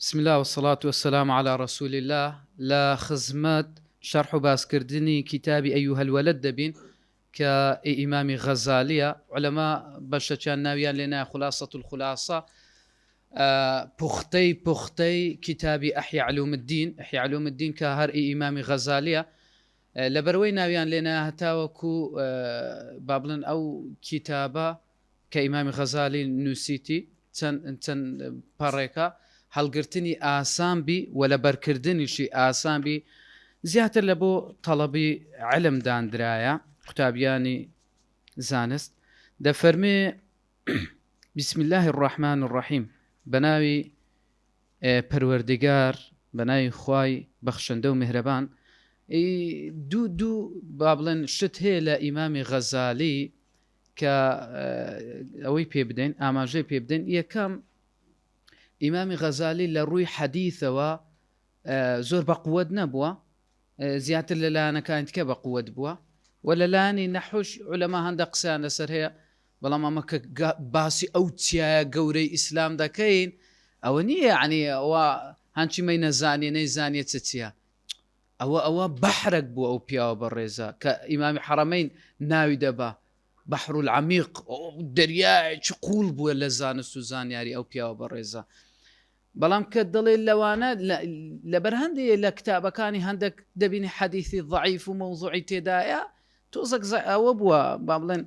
بسم الله والصلاة والسلام على رسول الله. لا خزمت شرح باسكردني كتاب أيها الولد دبين كإمام غزالية علماء بشتشان ناويان لنا خلاصة الخلاصة بختي كتاب أحياء علوم الدين كهر إمام غزالية لبروي ناويان لنا هتاوكو بابلن أو كتابة كإمام غزالي نوسيتي تن باريكا هەڵگرتنی ئاسان بی و لە بەرکردنیشی ئاسان بی زیاتر لە بۆ تەڵەبی علم دانرایە قوتابیانی زانست دەفەرمێ بسم الله الرحمن الرحیم بەناوی پەروەردگار بەناوی خوای بەخشەندە و میهرەبان. دوو با بڵێن شت هەیە لە ئیمامی غەزالی کە ئەوەی پێ بدەین ئاماژەی پێ بدەین. یەکەم ئیمامی غەزالی لە ڕووی حەدیثەوە زۆر بە قووەت نەبووە، زیاتر لە لایەنەکانی تکە بە قووەت بووە و لە لایەنی نەحوش عولەما هەندێک قسەیان لەسەر هەیە، بەڵام ئەمە کە باسی ئەو چیایە گەورەی ئیسلام دەکەین ئەوە نییە یعنی ئەوە هەنچیمەی نەیزانێت چییە، ئەوە بەحرێک بووە ئەو پیاوە بەڕێزە کە ئیمامی حەرەمەین ناوی دەبا بەحر العەمیق، دەریایەکی قوڵ بووە لە زانست و زانیاری ئەو پیاوە بەڕێزە. بەڵام کە دڵێ لەوانە لەبەر هەندێک لە کتابەکانی هەندێک دەبینی حەدیثی ضعیف و مەوزوعی تێدایە تۆزێک ئەوە بووە با بڵێن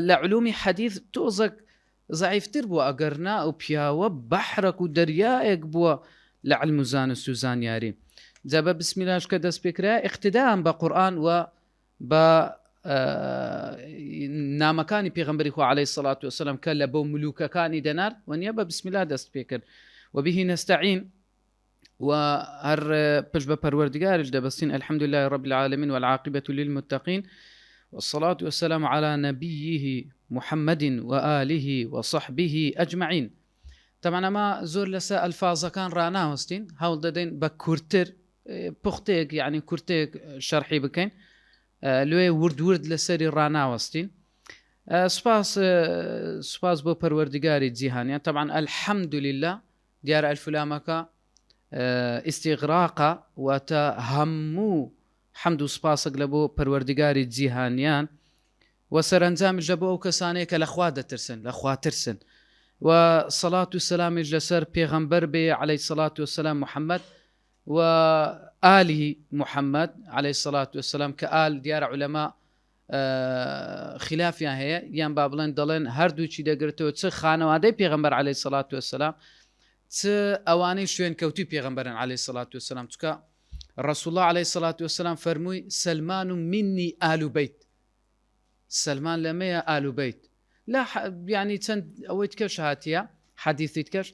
لە علومی حەدیث تۆزێک ضعیفتر بووە، ئەگەرنا ئەو پیاوە بەحرێک و دەریایەک بووە لە علم و زانست و زانیاری. جا بە بسمیلاش کە دەست پێکرا اقتداء بە قورئان و بە نامەکانی پێغەمبەری خوا عەلەیهی سەڵات وەسەلام کە لە بۆ ملوکەکانی دەنار وەنیە بە بسمیلا دەست پێکرد. وبه نستعين وهر پشت بە پەروەردگارش دەبەستین. الحمد لله رب العالمين والعاقبة للمتقين والصلاة والسلام على نبيه محمد وآله وصحبه أجمعين. طبعا ما زور لسا الفاظ كان راناوستين هاول ددين بكورتر بختيك يعني كورتيك شرحي بكين لوی ورد لسری راناوستین. سپاس بۆ پەروەردگاری جیهانیان. طبعا الحمد لله دیارە ئەلفلامەکە ئیستیغراقە واتە هەموو حەمد و سپاسێک لە بۆ پەروەردگاری جیهانیان و سەرنجامیش لە بۆ ئەو کەسانەیە کە لەخوا دەترسن لەخوا ترسن و سەڵات و سەلامیش لەسەر پێغەمبەر بێ عەلەیهی سەڵات وسەلام محەممەد و آله محمد عليه الصلاة والسلام كآل ديار علماء خلافیان هەیە یان با بڵێن دەڵێن هەردووچی دەگرێتەوە چ خانەوادەی پێغەمبەر عەلەیهی سەڵات وسەلام چ ئەوانەی شوێن کەوتی پێغەمبەرن عەلەیهی سەڵات وسەلام. چونکە ڕەسوڵ الله عەلەیهی سەڵات وسەلام فەرمووی سەلمان منی ئال بەیت، سەلمان لەمەیە ئال بەیت. لا یعنی چەند ئەوەی تکەش هاتیە حەدیثی تکەش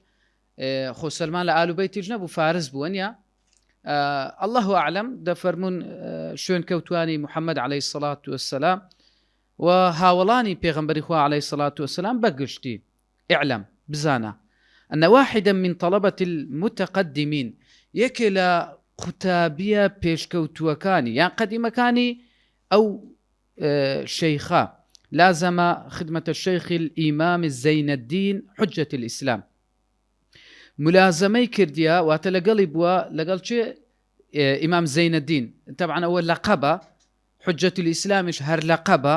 خۆ سەلمان لە ئال بەیتیش نەبوو فارس بووە نیە. الله أعلم دفرمون شون كوتواني محمد عليه الصلاة والسلام وهاولاني بيغمبر إخوة عليه الصلاة والسلام بقشتي اعلم بزانا أن واحدا من طلبة المتقدمين يكلا قتابية بيش كوتوكاني يعني قديم كاني أو شيخا لازم خدمة الشيخ الإمام زين الدين حجة الإسلام ملازمەی کردیا واتە لەگەڵی بووە لەگەڵ چێ ئیمام زەینەدین. طبعا ئەوە لەقەبە حجەت الئیسلامیش هەر لەقەبە.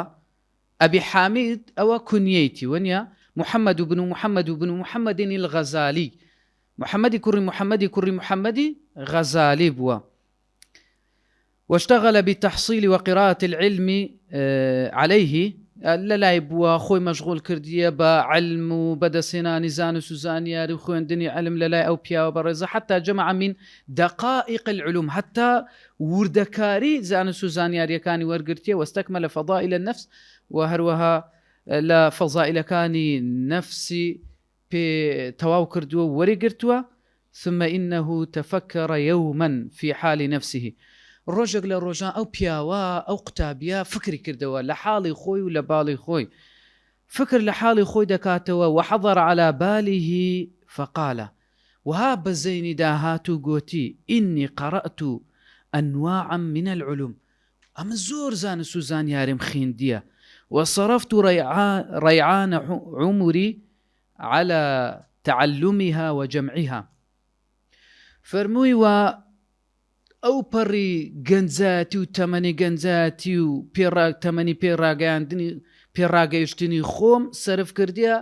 ئەبی حامید ئەوە کونیەیتی وەنیە محەممەد و بن محەممەدین الغەزالی، محەممەدی کوڕی محەممەدی غەزالی بووە. واشتغل بتحصيل وقراءة العلم عليه لەلای بووە خۆی مەشغول کردیە بە علم و بەدەسێنانی زانست و زانیاری و خوێندنی علم لەلای ئەو پیاوە بەڕێزە حتى جمع من دقائق العلوم حتى وردەکاری زانست و زانیاریەکانی وەرگرتیە واستكمل فضائل النفس و هەروەها لە فەضائلەکانی نفسی پێ تەواو کردووە و وەرگرتووە. ثم إنه تفكر يوما في حال نفسه ڕۆژێک لە ڕۆژان ئەو پیاوە ئەو قوتابیە فکری کردەوە لە حاڵی خۆی و لە باڵی خۆی، فکر لە حاڵی خۆی دەکاتەوە وحضر على باله فقال وها بەزەینی داهات و گوتی إني قرأت أنواعا من العلوم ئەمە زۆر زانست و زانیاریم خوێندیە وصرفت ريعان عمري على تعلمها وجمعها فەرمووی وە ئەو پەڕی گەنجاتی و تەمەنی گەنجاتی و تەمەنی پێڕاگەیشتنی خۆم سەرف کردیە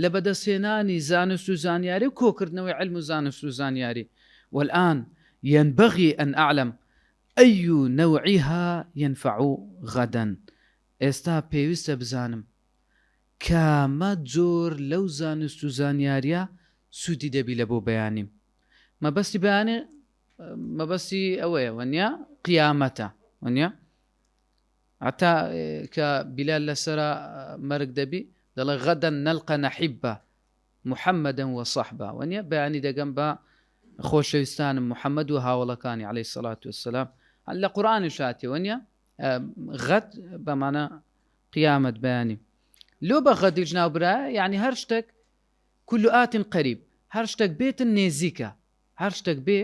لە بەدەستهێنانی زانست و زانیاری و کۆکردنەوەی علم و زانست و زانیاری. والآن ينبغي أن أعلم أي نوعها ينفع غدا. ئێستا پێویستە بزانم کامە جۆر لەو زانست و زانیاریە سوودی دەبی لە بۆ بەیانیم. مەبەستی بەیانێ مەبەستی ئەوەیە وەنیا قیامەتە وەنیا هەتا کە بیلال لەسرە مەرگ دەبی دەڵێ غەدەن نەلقە نەحیبە محەممەدەن وەصەحبە وەنیا بەیانی دەگەم بە خۆشەویستانم محەممەد و هاوڵەکانی عەلەیهی سەڵات وەسەلام لە قورئانی شاتی وەنیا غەد بەمانە قیامەت بەیانی لۆ بە غەدی جناوبرا یعنی هەر شتێک كل آت قریب هەر شتێک بێتن نێزیکە هەر شتێک بێ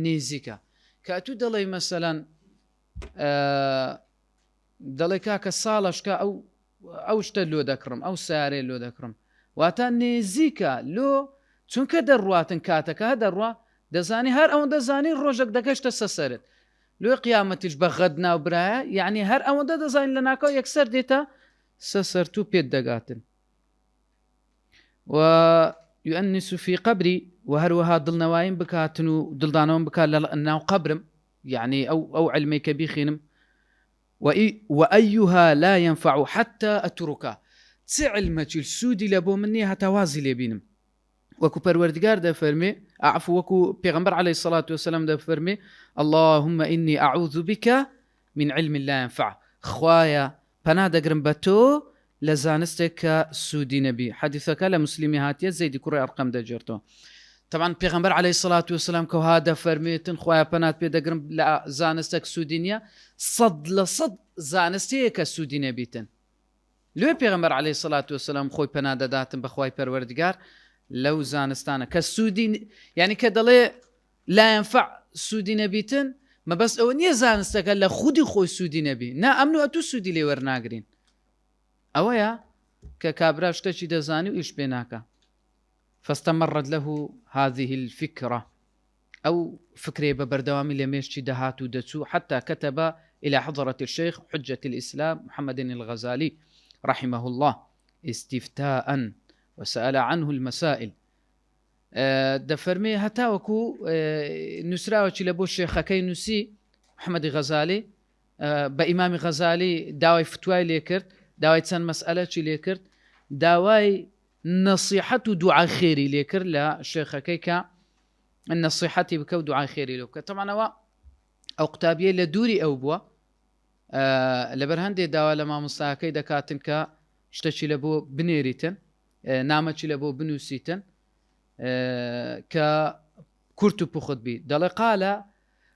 نێزیکە کاتوو دەڵێ مەسەلەن دەڵێ کاکە ساڵەشکە ئەو شتە لۆ دەکڕم ئەو سارێ لۆ دەکڕم واتە نێزیکە لۆ چونکە دەڕواتن کاتەکە دەڕوا دەزانی هەر ئەوەن دەزانی ڕۆژێک دەگەشتە سەسەرت لۆی قیامەتیش بە غەد ناوبرایە یعنی هەر ئەوەندە دەزانین لە ناکەو یەکسەر دێتە سەسەرت و پێت دەگاتن. و يؤنس في قبري وهروها دڵنەواییم بکاتن و دڵدانەوەم بکات لە ناو قبرم يعني أو علمي كبيخينم وأيها لا ينفع حتى أتركه علمك السودي لبو مني هتوازي لبينم وكو پروردگار ده فرمي عفو وكو پیغمبر عليه الصلاة والسلام ده فرمي اللهم إني أعوذ بك من علم لا ينفع خوايا پناه دەگرم بە تۆ لە زانستێک کە سوودی نەبی. حەدیثەکە لە مسلمی هاتیە زەیدی کوڕی ئەرقەم دەجێتەوە. طبعا پێغەمبەر عەلەیهی سەڵات وسەلام کە ها دەفەرمێتن خۆیان پەنات پێ دەگرم لە زانستێک سوودی نییە 100% زانستەیە کە سوودی نەبیتن. لێ پێغەمبەر عەلەیهی سەڵات وسەلام خۆی پەنا دەداتن بەخوای پەروەردگار لەو زانستانە کە سوودی یعنی کە دەڵێ لا ينفع سوودی نەبیتن مەبەست ئەوە نییە زانستەکە لە خودی خۆی سوودی نەبی نا ئەمن و ئەتوو سوودی لێ وەرناگرین ئەوەیە کە کابرا شتێکی دەزانی و ئیش پێ ناکە. فاستمرت له هذه الفكرة أو فكرة ببردوامي لميشتي دهاتو دتسو حتى كتب إلى حضرة الشيخ حجة الإسلام محمد الغزالي رحمه الله استفتاء وسأل عنه المسائل. دفرمي هتاوكو نسراوكي لبو الشيخكي نسي محمد غزالي بإمام غزالي داوي فتواي ليكرت داوي تسان مسألة ليكرت داوي نصيحة دعاء خيري ليكر لا شيخكي كا النصيحة بكو دعاء خيري لوك طبعا أو قتابية لدوري أو بوا لبرهندي داوا لما مستاكي دكاتن كا شتشي لبو بنيريتن نامتشي لبو بنوسيتن كا كرتو بخد بي دل قال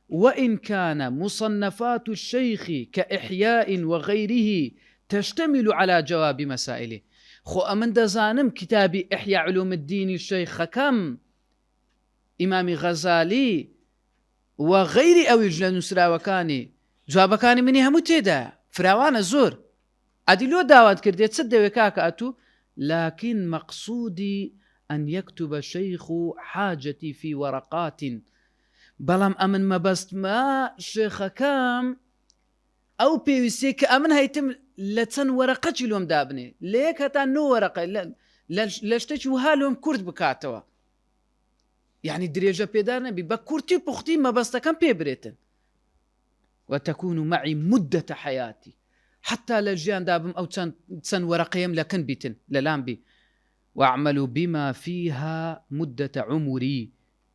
وإن كان مصنفات الشيخ كإحياء وغيره تشتمل على جواب مسائله خو أمن دزانم كتابي إحياء علوم الدين الشيخ كم إمام غزالي وغير أو يجل نسرا وكاني جوابكاني مني همو تيدا فراوانا زور أدلو داوات كرديت سد وكاك أتو لكن مقصودي أن يكتب شيخ حاجتي في ورقات بلام أمن ما بست ما شيخ كام أو بيوسيك أمن هيتم لتن ورقة لهم دابني ليك هتا نو ورقة لشتش وهالهم كرد بكاتوا يعني دريجة بيدارنا بكورتي بختي ما بس كان بيبريتن وتكون معي مدة حياتي حتى لجيان دابم أو تسن ورقيم لكن بيتن للام بي وأعمل بما فيها مدة عمري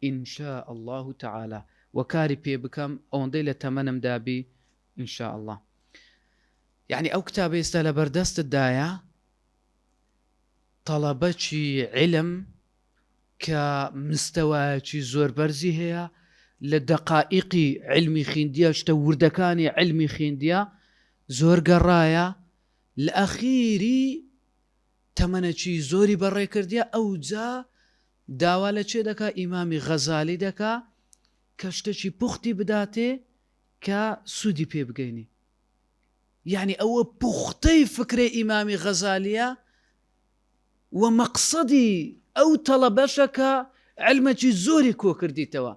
إن شاء الله تعالى وكاري بيبكم أوندي لتمنم دابي إن شاء الله. يعني أو كتاب يستاهل بردست الداية طلبتي علم كمستوى زور برزي هي لدقائق علمي خينديا شتوردكاني علمي خينديا زور قرايا الأخيري تمنى زوري بري كرديا أو جا داوالة دكا إمامي غزالي دكا كشتشي بختي بداتي كسودي بيبقيني يعني أو بختي فكرة إمامي غزالية ومقصدي أو طلبشك علمك زوري كو كردي توا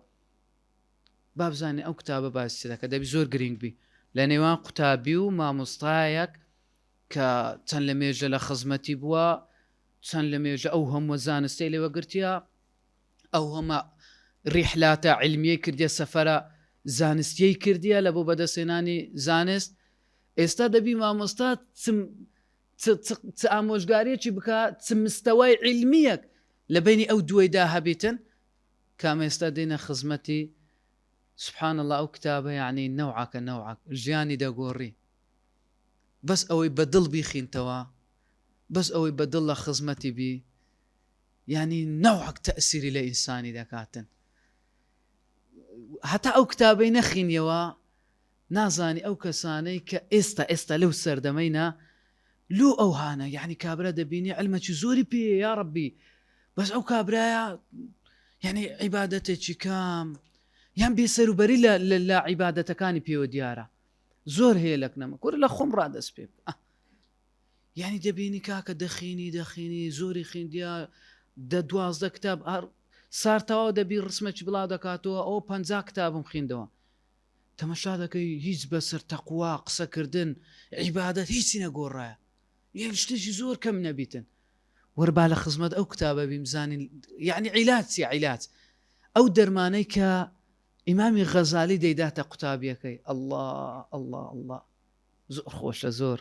بابزانانی ئەو کتابە باسی دەکە دەبی زۆر گرنگ بی لە نێوان قوتابی و مامۆستایەک کە چەند لە مێژە لە خزمەتی بووە چەند لە مێژە ئەو هەموو زانستی لێوە گرتیە ئەو هەمە ڕیحلاتە علمیە کردیە سەفەرە زانستیەی کردیە لە بۆ بەدەستێنانی زانست ئێستا دەبی مامۆستا چ ئامۆژگارێکی بکە چ مستەوای علمیەک لە بینی ئەو دوێدا هەبێتن کام ئێستا دێنە خزمەتی سبحان الله ئەو کتابە یعنی نەوعاکە نەوعاک ژیانی دەگۆڕی بەس ئەوەی بەدڵ بیخینتەوە بەس ئەوەی بەدڵ لە خزمەتی بی یعنی نەوعک تەئسیری لە ئینسانی دەکاتن هەتا ئەو کتابەی نەخینیەوە نازانی ئەو کەسانەی کە ئێستا لەو سەردەمەینە لو ئەو هانە یعنی کابرا دەبینی علمەکی زۆری پێ یا ڕەبی بەس ئەو کابرایە یعنی عیبادەتێکی کام یان بێسەروبەری لە عیبادەتەکانی پێوە دیارە زۆر هەیە لەک نەمە کورە لە خۆم ڕادەست پێ یعنی دەبینی کاکە دەخینی زۆری خوێندیە 12 کتاب سارتەوە دەبی ڕسمەکی بڵاو دەکاتەوە ئەو 50 کتابم خوێندەوە تەمەشا دەکەی هیچ بەسەر تەقوا قسەکردن عیبادەت هیچی نەگۆڕایە یان شتێکی زۆر کەم نەبیتن وەربا لە خزمەت ئەو کتابە بیمزانین یعنی عیلات ئەو دەرمانەی کە ئیمامی غەزالی دەیداتە قوتابیەکەی الله زۆر خۆشە زۆر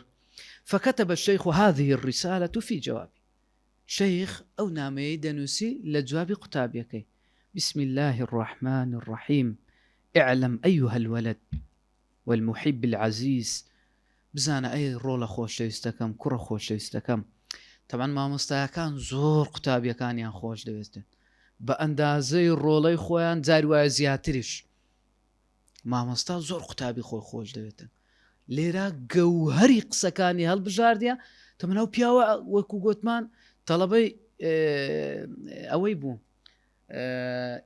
فكتب الشيخ هذه الرسالة في جوابي شيخ أو نامي دنوسي لجواب قتابيكي بسم الله الرحمن الرحيم اعلم أيها الولد والمحب العزيز بزانا أي رولة خوش يستكم كرة خوش يستكم طبعا ما مستيكان زور قتابيكان يان خوش دويستن بأندازي رولي خوان زاري وازياترش ما مستا زور قتابي خوش دويستن لێرە گەوهەری قسەکانی هەڵبژاردیە تەمەناو پیاوە وەکو گوتمان تەڵەبەی ئەوەی بوو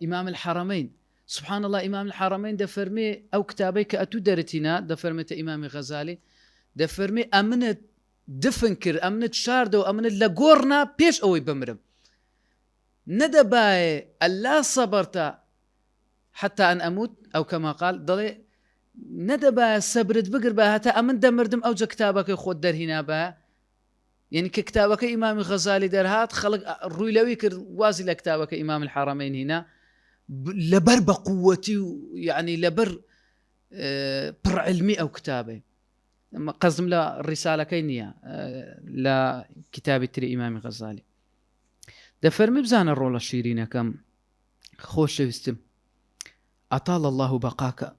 ئیمام الحەرەمەین سبحان الله ئیمام الحەرەمەین دەفەرمێ ئەو کتابەی کە ئەتوو دەرەتینا دەفەرمێتە ئیمامی غەزالی دەفەرمێ ئەمنت دفن کرد ئەمنت شاردەوە ئەمنت لە گۆڕنا پێش ئەوەی بمرم نەدەبایێ ئەللا سەبەرتە حتى ئەن ئەموت ئەو کەما قال دەڵێ نەدەبا سەبرت بگر بە هەتا ئەمن دەمردم ئەوجە کتابەکەی خۆت دەرهینا بە یعنی کە کتابەکە ئیمامی غەزالی دەرهات خەڵک ڕووی لەوی کرد وازی لە کتابەکە ئیمام الحەرەمەین هینا لەبەر بە قووەتی و یعنی لەبەر پڕعلمی ئەو کتابەی قەزم لە ڕیسالەکەی نییە لە کتابی تری ئیمامی غەزالی دەفەرمی بزانە ڕۆڵە شیرینەکەم خۆشەویستم أطال الله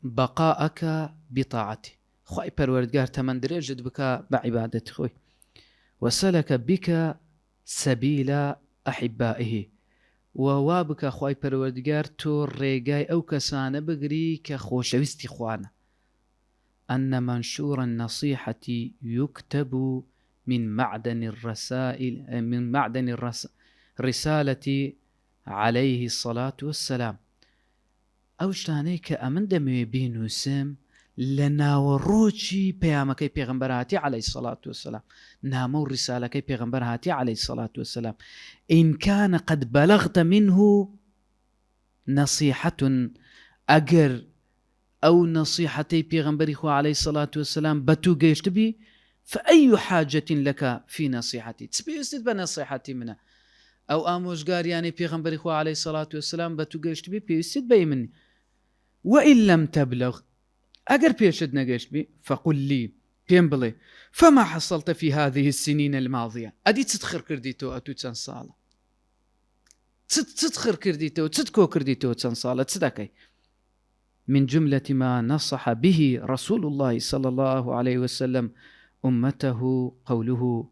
بقاءك بطاعته خوي پروردگار تمن درجت بك بعبادت خوي وسلك بك سبيل أحبائه ووابك خوي پروردگار تو ريگاي أو كسان بگري كخوشويستي خوانا أن منشور النصيحة يكتب من معدن الرسالة عليه الصلاة والسلام ئەو شتانەی کە ئەمن دەمەوێ بینووسم لە ناوەڕۆکی پەیامەکەی پێغەمبەر هاتی عەلەیهی سەڵات وەسەلام نامە و ڕیسالەکەی پێغەمبەر هاتی عەلەیهی سەڵات وەسەلام ئین کانە قەد بەلەغتە منه نەسیحەة ئەگەر ئەو نەسیحەتەی پێغەمبەری خوا عەلەیهی سەڵات وەسەلام بەتوو گەیشتبی فأي حاجة لك في نصيحتي تبيستد بنصيحتي منها أو ئامۆژگاریانی پێغەمبەری خوا عەلەیهی سەڵات وەسەلام بەتوو گەیشتبی پێویستت بەی منی وإن لم تبلغ أجر بيشد نجشبي فقل لي بين بلي فما حصلت في هذه السنين الماضية أدي تتخر كرديتو أتو تنصالة تتخر كرديتو تتكو كرديتو تنصالة تدكي من جملة ما نصح به رسول الله صلى الله عليه وسلم أمته قوله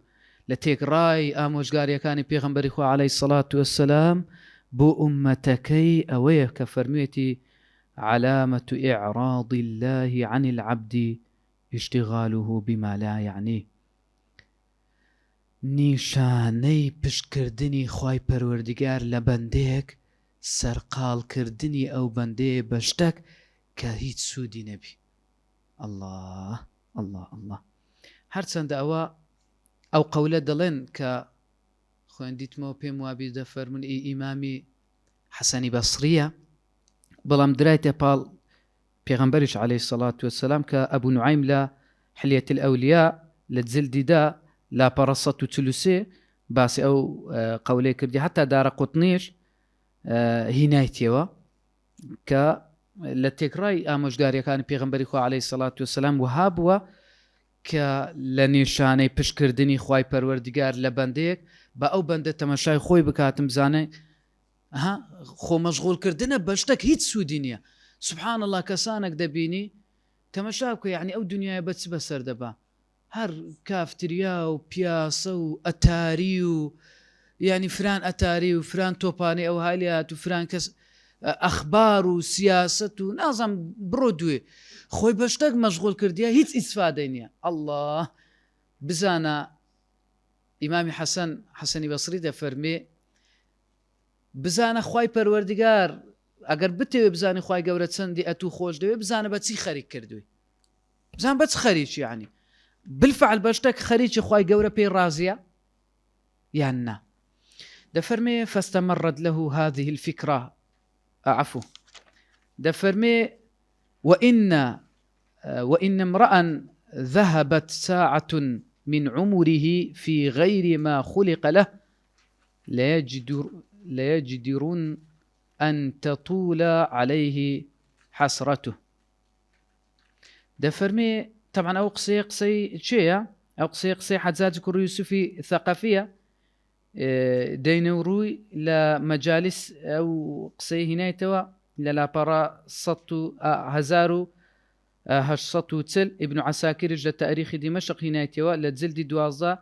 لتيك راي آموشقاري كان بيغمبري خو عليه الصلاة والسلام بو أمتكي أويك فرميتي علامة إعراض الله عن العبد اشتغاله بما لا يعنيه نیشانەی پشتکردنی خوای پەروەردگار لە بەندەیەک سەرقاڵکردنی ئەو بەندەیە بە شتێک کە هیچ سوودی نەبی. الله الله الله هەرچەندە ئەو قەولە دەڵێن کە خوێندیتمەوە پێم وابی دەفەرمون ئیمامی حەسەنی بەسریە بەڵام درایتە پاڵ پێغەمبەریش عليه الصلاة والسلام کە ئەبوو نوعیم لە حلیة الأولياء لە جلدیدا لاپەڕە 143 باسی ئەو قەولەی کردی حتا دارەقوتنیش هینایەتیەوە کە لە تێکڕای ئامۆژگاریەکانی پێغەمبەری خوا عليه الصلاة والسلام وها بووە کە لە نیشانەی پشتکردنی خوای پەروەردیگار لە بەندەیەک بە ئەو بەندە تەماشای خۆی بکاتم بزانێ خۆ مەشغوڵکردنە بە شتێک هیچ سوودی نییە. سبحان الله کەسانێک دەبینی تەماشا بکە یعنی ئەو دنیای بە چ بەسەر دەبا هەر کافتریا و پیاسە و ئەتاری و یعنی فران ئەتاری و فران تۆپانی ئەو هالیات و فران کەس ئەخبار و سیاست و نازم بڕۆ دوێ خۆی بە شتێک مەشغوڵ کردیە هیچ ئیسفادەی نییە. الله بزانە ئیمامی حەسەنی بەسری دەفەرمێ بزانە خوای پەروەردیگار ئەگەر بتەوێ بزانانی خوای گەورە چەندی ئەتوو خۆش دەوێ بزانە بە چی خەریک کردووی بزان بە چ خەریکی یعنی بالفعل بە شتێک خەریکی خوای گەورە پێی ڕازیە یان نا. دەفەرمێ فاستمرت له هذه الفكرة عفو دەفەرمێ وإن امرأ ذهبت ساعة من عمره في غير ما خلق له ليجدرون أن تطول عليه حسرته. دەفەرمێ طبعا ئەو قسەی چێە ئەو قسەی حەجاج کوڕی یوسوفی ثەقەفیە دەینەوڕووی لە مەجالیس ئەو قسەی هینایەتەوە لە لاپەڕە 1840 ئیبن عەساکیرش لە تاریخی دیمەشق هینایەتەوە لە جلدی 12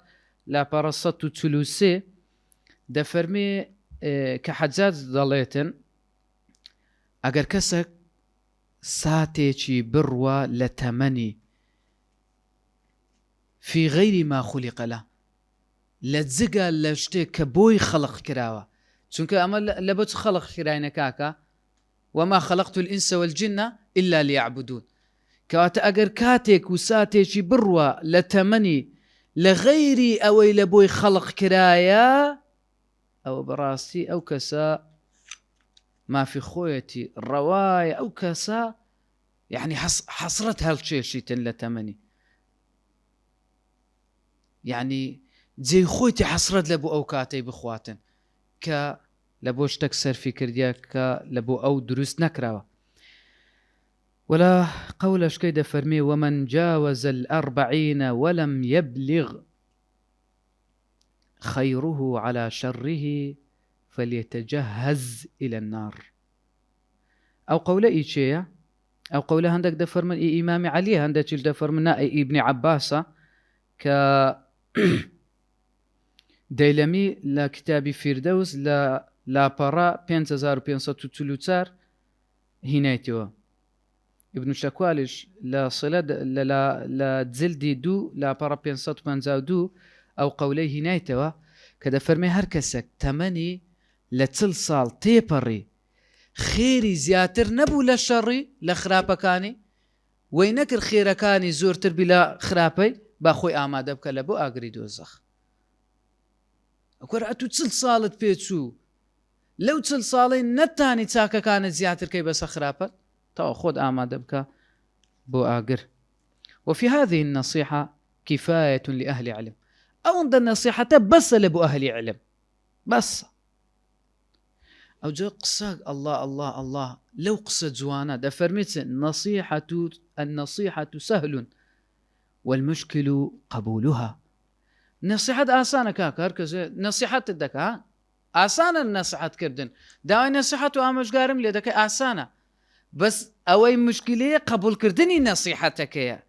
لاپەڕە 143 دەفەرمێ کە حەجاج دەڵێتن ئەگەر کەسێک ساتێکی بڕوە لە تەمەنی في غير ما خلق له لە جگە لە شتێک کە بۆی خەڵق کراوە چونکە ئەمە لە بۆ خەڵق خراینە کاکە وما خلقت الإنس والجن إلا ليعبدون کەواتە ئەگەر کاتێک و ساتێکی بڕوە لە تەمەنی لە غەیری ئەوەی لە بۆی خەڵق کرایە ئەوە بەڕاستی ئەو کەسە مافی خۆیەتی ڕەوایە ئەو کەسە یعنی حەسرەت هەڵکێشیتن لە تەمەنی یعنی جێی خۆیتی حەسرەت لە بۆ ئەو کاتەی بخواتن کە لە بۆ شتێک سەرفی کردیە کە لە بۆ ئەو دروست نەکراوە. ولا قولشكي دفرمي ومن جاوز 40 ولم يبلغ خيره على شره فليتجهز إلى النار. أو قولة إيشية أو قولة هندك دفرمي إمام علي هندك دفرمنا ابن عباس ك دەیلەمی لە کتابی فیردەوس لە لاپەڕە 5534 هینایەتەوە. ابن شەکوالیش لە لە جلدی 2 لاپەڕە 552 ئەو قەولەی هینایەتەوە کە دەفەرمێ هەر کەسێک تەمەنی لە 40 ساڵ تێپەڕی خێری زیاتر نەبوو لە شەڕی لە خراپەکانی وەی نەکرد خێرەکانی زۆرتر بی لە خراپەی با خۆی ئامادە بکە لە بۆ ئاگری دۆزەخ. ئەکوەر ئەتوو 40 ساڵت پێچوو لەو 40 ساڵەی نەتانی چاکەکانت زیاترکەی بەسە خراپەت تاوە خۆت ئامادە بکە بۆ ئاگر. وفي هذه النصيحة كفاية لأهل علم. أو النصيحة بس لبو أهل علم بس. أو جاء قصة الله الله الله لو قصة جوانا دا فرميت النصيحة سهل والمشكل قبولها. نصيحة آسانة كاكر كذا نصيحة الدكا آسانة النصيحة كردن داوي نصيحة وآمشقارم لدك آسانة بس أوي مشكلة قبول كردني نصيحتك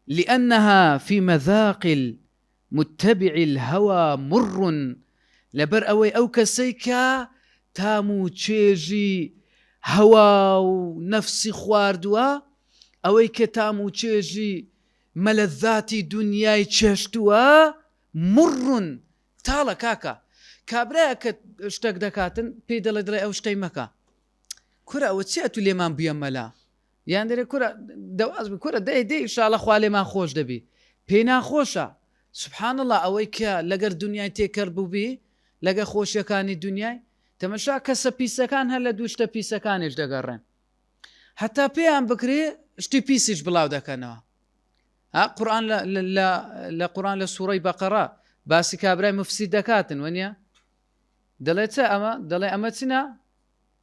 لأنها في مذاق المتبع الهوى مر لبر أوي أو كسيكا تامو تشيجي هوا ونفسي خواردوا أوي كتامو تشيجي ملذاتي دنياي تششتوا مر تالا كاكا كابراك اشتاك دكاتن بيدل دري أو شتي مكا كرة وتسيأتو ليمان بيملا يعني دري كرة دواز بكرة دي إن شاء الله خوالي ما خوش دبي بينا خوشا سبحان الله أويك لقر دنياي تيكربو بي لقر خوش يكاني دنياي تمشا كسا بيسا كان هلا دوشتا بيسا كانش دقرن حتا پێیان بکرێ شتی پیسیش بڵاو دەکەنەوە. قورآن لە قورآن لە سوورەی بەقەرە باسی کابرای مفسید دەکاتن وەنیە دەڵێت چە ئەمە دەڵێ ئەمە چنە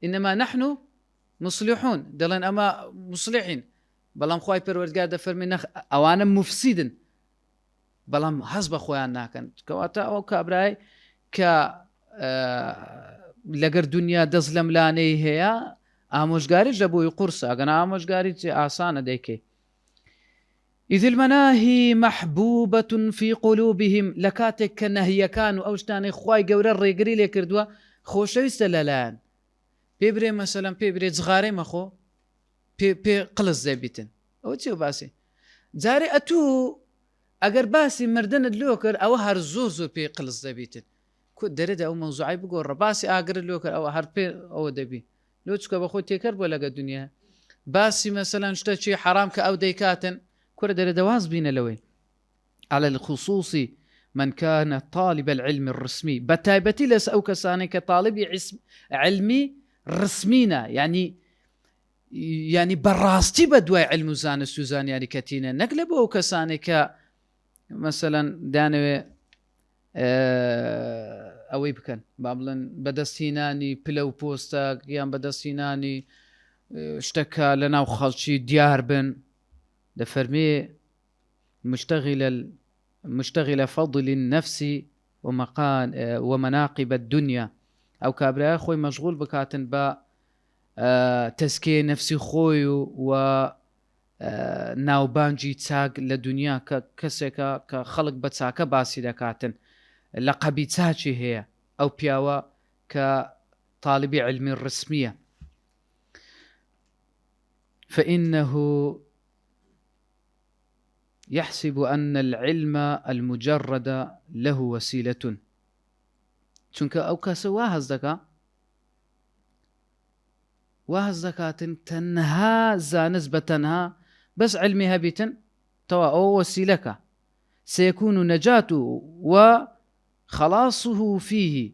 ئینەما نەحن مصلحون دەڵێن ئەمە مصلحین بەڵام خوای پەروەردگار دەفەرمێ نەخ ئەوانە مفسیدن بەڵام هەز بە خۆیان ناکەن کەواتە ئەو کابرای کە لەگەر دنیا دەست لە ملانەی هەیە ئامۆژگاریش لە بۆی قورسە ئەگەنا ئامۆژگاری ئاسانە دەیکەی. إذ المناهي محبوبة في قلوبهم لكاتك كنهيكان أو شتاني خواي قورا ريقري لي كردوا خوشويست لالان بيبري مثلا بيبري زغاري مخو بي قلص زيبيتن أو تيو باسي جاري أتو أقر باسي مردن اللوكر أو هر زوزو بي قلص زيبيتن كود درد أو موضوعي بقول باسي أقر اللوكر أو هر بي أو دبي لو تسكو بخو تيكر بولا الدنيا باسي مثلا شتا حرام كأو ديكاتن كرة دواز بين لوين على الخصوص من كان طالب العلم الرسمي بتايبتي لس أو كساني كطالب علمي رسمينا يعني براستي بدوي علم زان السوزان يعني كتينا نقلب أو كساني ك مثلا دانوي أوي بكن بابلن بدستيناني بلو بوستا قيام بدستيناني اشتكى لنا وخلشي ديار بن دفرمي مشتغل فضل النفس ومناقب الدنيا أو كابرا خوي مشغول بكاتن با تزكية نفسي خوي و ناوبانجي تساق لدنيا كسكا كخلق بتساكا باسي دكاتن لقبي تساچي هي أو بياوا كطالب علم الرسمية فإنه يحسب أن العلم المجرد له وسيلة چونك أو كسواها الزكاة تنها زانز بتنها بس علمها بيتن توا أو وسيلك سيكون نجاته وخلاصه فيه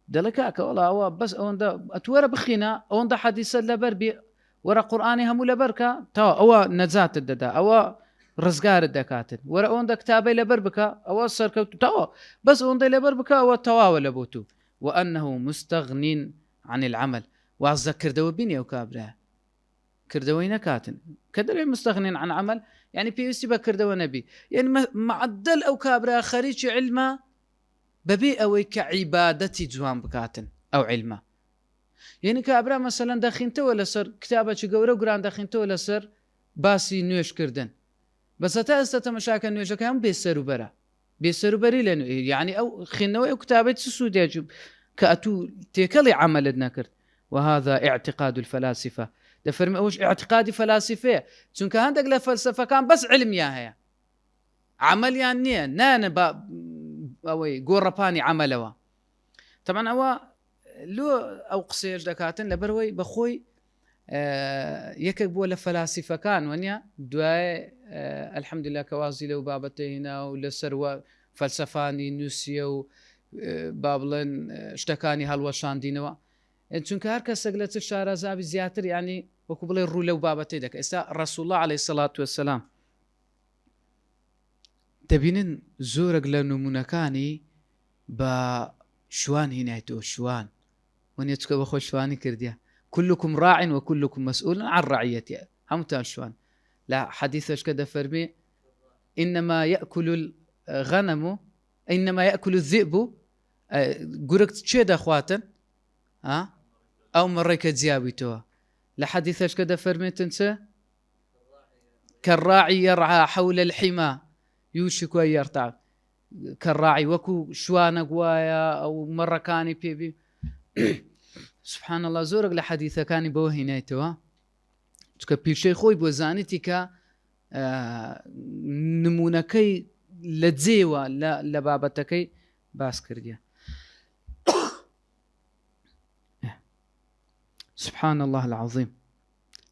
دلكاك والله أو بس أوندا أتورا بخينا أوندا حديث لبربي ورا قرآني هم لبركة توا أو نجات الددا أو رزقار الدكاتن ورا أوندا كتابي لبربكا أو سركوت توا بس أوندا لبربكا أو توا ولا بوتو وأنه مستغن عن العمل وأذكر دو بيني وكابره كردوينا كاتن كدر مستغن عن عمل يعني بيوسي بكردو نبي يعني معدل أو كابره خريج علمه ببي أو كعبادتي جوان بكاتن أو علمه يعني كابره مثلا داخنته ولا سر كتابه جورو قران داخنته ولا سر باسي نوش كردن بس تا مشاكل نوشك هم بيسروا بري لأنه يعني أو خنوي أو كتابة سودية جب كأتو تكلي عمل نكر وهذا اعتقاد الفلاسفة دفرم أوش اعتقاد فلاسفة چونك هندق لفلسفة كان بس علم ياها عمل يعني نانا أوي قرباني عملوا طبعا أو لو أو قصير دكاتن لبروي بخوي يكب ولا فلاسفة كان ونيا دواء الحمد لله كوازي لو بابته هنا ولا سروا فلسفاني نوسيا بابلن اشتكاني هالوشان دينوا چونك هر کس سقلت الشارزابي زياتر يعني وكبل الرولو بابته دك اسا رسول الله عليه الصلاة والسلام تبينن زورق لنمونكاني با شوان هنايتو شوان ونيا تسكو بخو شواني كرديا كلكم راع وكلكم مسؤول عن رعيته هم تاشوان لا حديثش كده فرمي إنما يأكل الغنم إنما يأكل الذئب قرقت تشيد أخواتن أو مريكة زيابيتوا لحديثش كده فرمي تنسى كالراعي يرعى حول الحمى يوشك أن يرتع كالراعي وكو شوانا قوايا أو مرة كاني بيبي سبحان الله زورق لحديثة كاني بوهي نايتوا تكبير شيء خوي بوزانتي كا نمونكي لتزيوا لبابتكي باس كرديا سبحان الله العظيم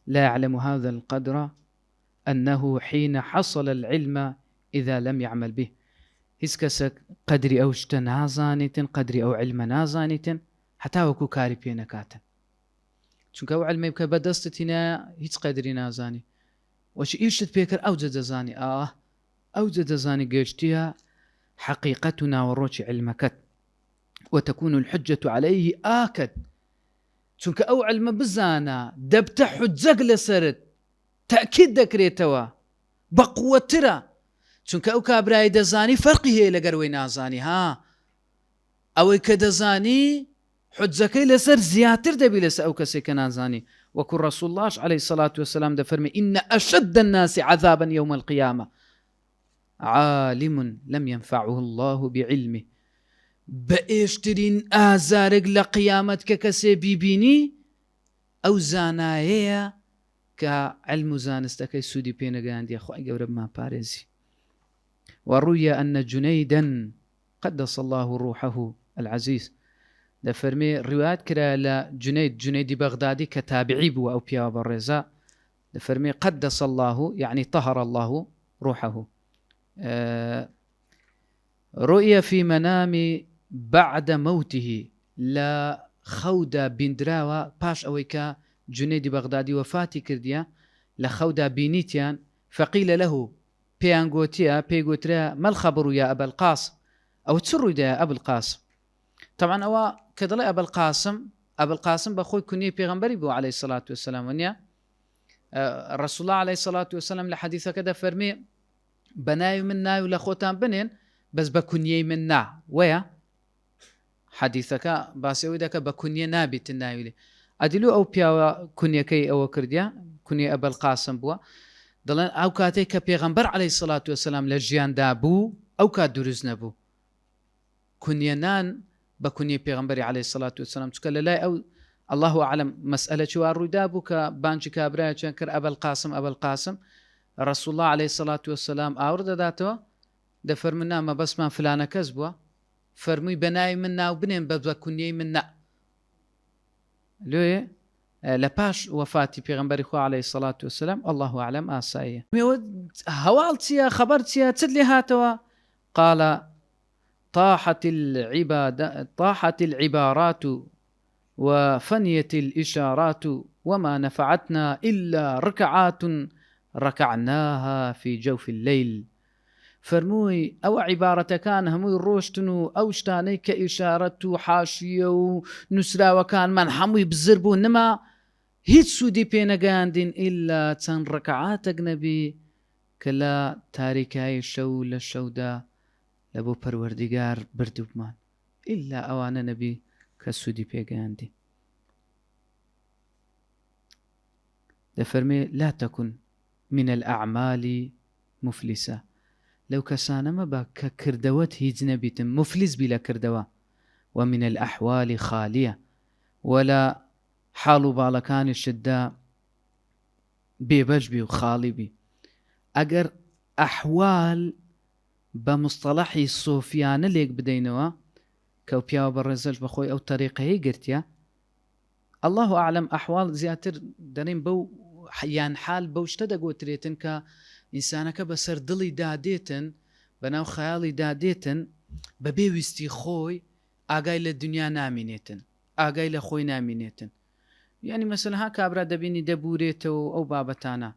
لا يعلم هذا القدر أنه حين حصل العلم إذا لم يعمل به هسكسك قدري أو اشتنازانيتن قدري أو علم نازانيتن حتى وكو كاري بينكاتن چونکە ئەو علمەی بکە بەدەستتینە هیچ قەدری نازانی وەچ ئیشت پێکرد ئەوجە دەزانی ئەوجە دەزانی گەشتیە حقیقەت و ناوەڕۆکی علمەکەت وتكون الحجة عليه آكد چونکە ئەو علمە بزانە دەبتە حجەک لەسرت تأکید دەکرێتەوە بەقووەترە چونکە ئەو کابرای دەزانی فەرقی هەیە لەگەروەی نازانی ئەوەی کە دەزانی حجەکەی لەسەر زیاتر دەبی لەسەر ئەو کەسێک کە نازانی وەکو ڕەسوڵ اللهش عليه الصلاة والسلام دەفەرمێ إن أشد الناس عذابا يوم القيامة عالم لم ينفعه الله بعلمه بەئێشترین ئازارێک لە قیامەت کە کەسێ بیبینی ئەو زانایەیە کە علم و زانستەکەی سوودی پێنەگەیاندیە خوای گەورە بمان پارێزی وروي أن جنيدا قدس الله روحه العزيز دەفەرمێ ڕوایەت کرا لە جنەیدی بەغدادی کە تابعی بووە ئەو پیاوە بەڕێزە دەفەرمێ قدس الله يعني طهر الله روحه رؤيا في منام بعد موته لا خەودا بیندراوە پاش ئەوەی کە جنەیدی بەغدادی وەفاتی کردیە لە خەودا بینیتیان فقيل له پێیان گوتیە پێی گوترا ما الخبر يا أبا القاسم ئەو چ ڕوویدا ئەبل قاسم طبعا ئەوە کە دەڵێ ئەبل قاسم بەخۆی کونیەی پێغەمبەری بوو عليه الصلاة والسلام ونیە رسول الله عليه الصلاة والسلام لە حەدیثەکە دەفەرمێ بەناوی من ناوی لە خۆتان بنێن بەس بە کونیەی من نا وەیە حەدیثەکە باسەوەی دەکە بە کونیە نابێتن ناوی لێ ئەدیلو ئەو پیاوە کونیەکەی ئەوە کردیا کونیە ئەبل قاسم بووە دەڵێن ئەو کاتێک کە پێغەمبەر عليه الصلاة والسلام لە ژیاندا بوو ئەو کات دروست نەبوو کونیەنان بە کونیە پێغەمبەری عليه الصلاة والسلام چکە لەلای ئەو الله أعلم مسألة چوار ڕوویدا بوو کە بانجی کابرایەکیان کرد ئەبل قاسم رسول الله عليه الصلاة والسلام ئاور دەداتەوە دەفەرمێ نامە بەسمان فلانە کەس بووە فەرمووی بەناوی من ناو بنێن بە کونیەی من نا لێ لە پاش وەفاتی پێغەمبەری خوا عليه الصلاة والسلام الله أعلم ئاساییە هەواڵ چییە خەبەر چییە چت لێ هاتەوە قال طاحت العبارات وفنيت الإشارات وما نفعتنا إلا ركعات ركعناها في جوف الليل فەرمووی ئەوە عیبارەتەکان هەمووی ڕۆشتن و ئەو شتانەی کە ئیشارەت و حاشیە و نووسراوەکانمان هەمووی بزر بوو نما هیچ سوودی پێنەگەیاندین ئیلا چەند ڕکعاتێک نەبی کە لە تاریکایی شەو لە شەودا لە بۆ پەروەردیگار بردوومان ئیلا ئەوانە نەبی کە سوودی پێگەیاندی دەفەرمێ لا تكن من الأعمال مفلسة لو كسانما با كردوت هيج نبيتم مفلس بلا كردوا ومن الأحوال خالية ولا حال بالكان الشدة بيبجبي وخالي بي أجر أحوال بمصطلحي الصوفيان ليك بدينوا كو بياو برزج بخوي أو طريقة هي قرتيا الله أعلم أحوال زياتر دارين بو يعني حال بوشتدا قوتريتن ك ئینسانەکە بەسەر دڵی دادێتن بەناو خەیاڵی دادێتن بە بێویستی خۆی ئاگای لە دنیا نامینێتن ئاگای لە خۆی نامینێتن یعنی مەسەلەها کابرا دەبینی دەبورێتەوە ئەو بابەتانە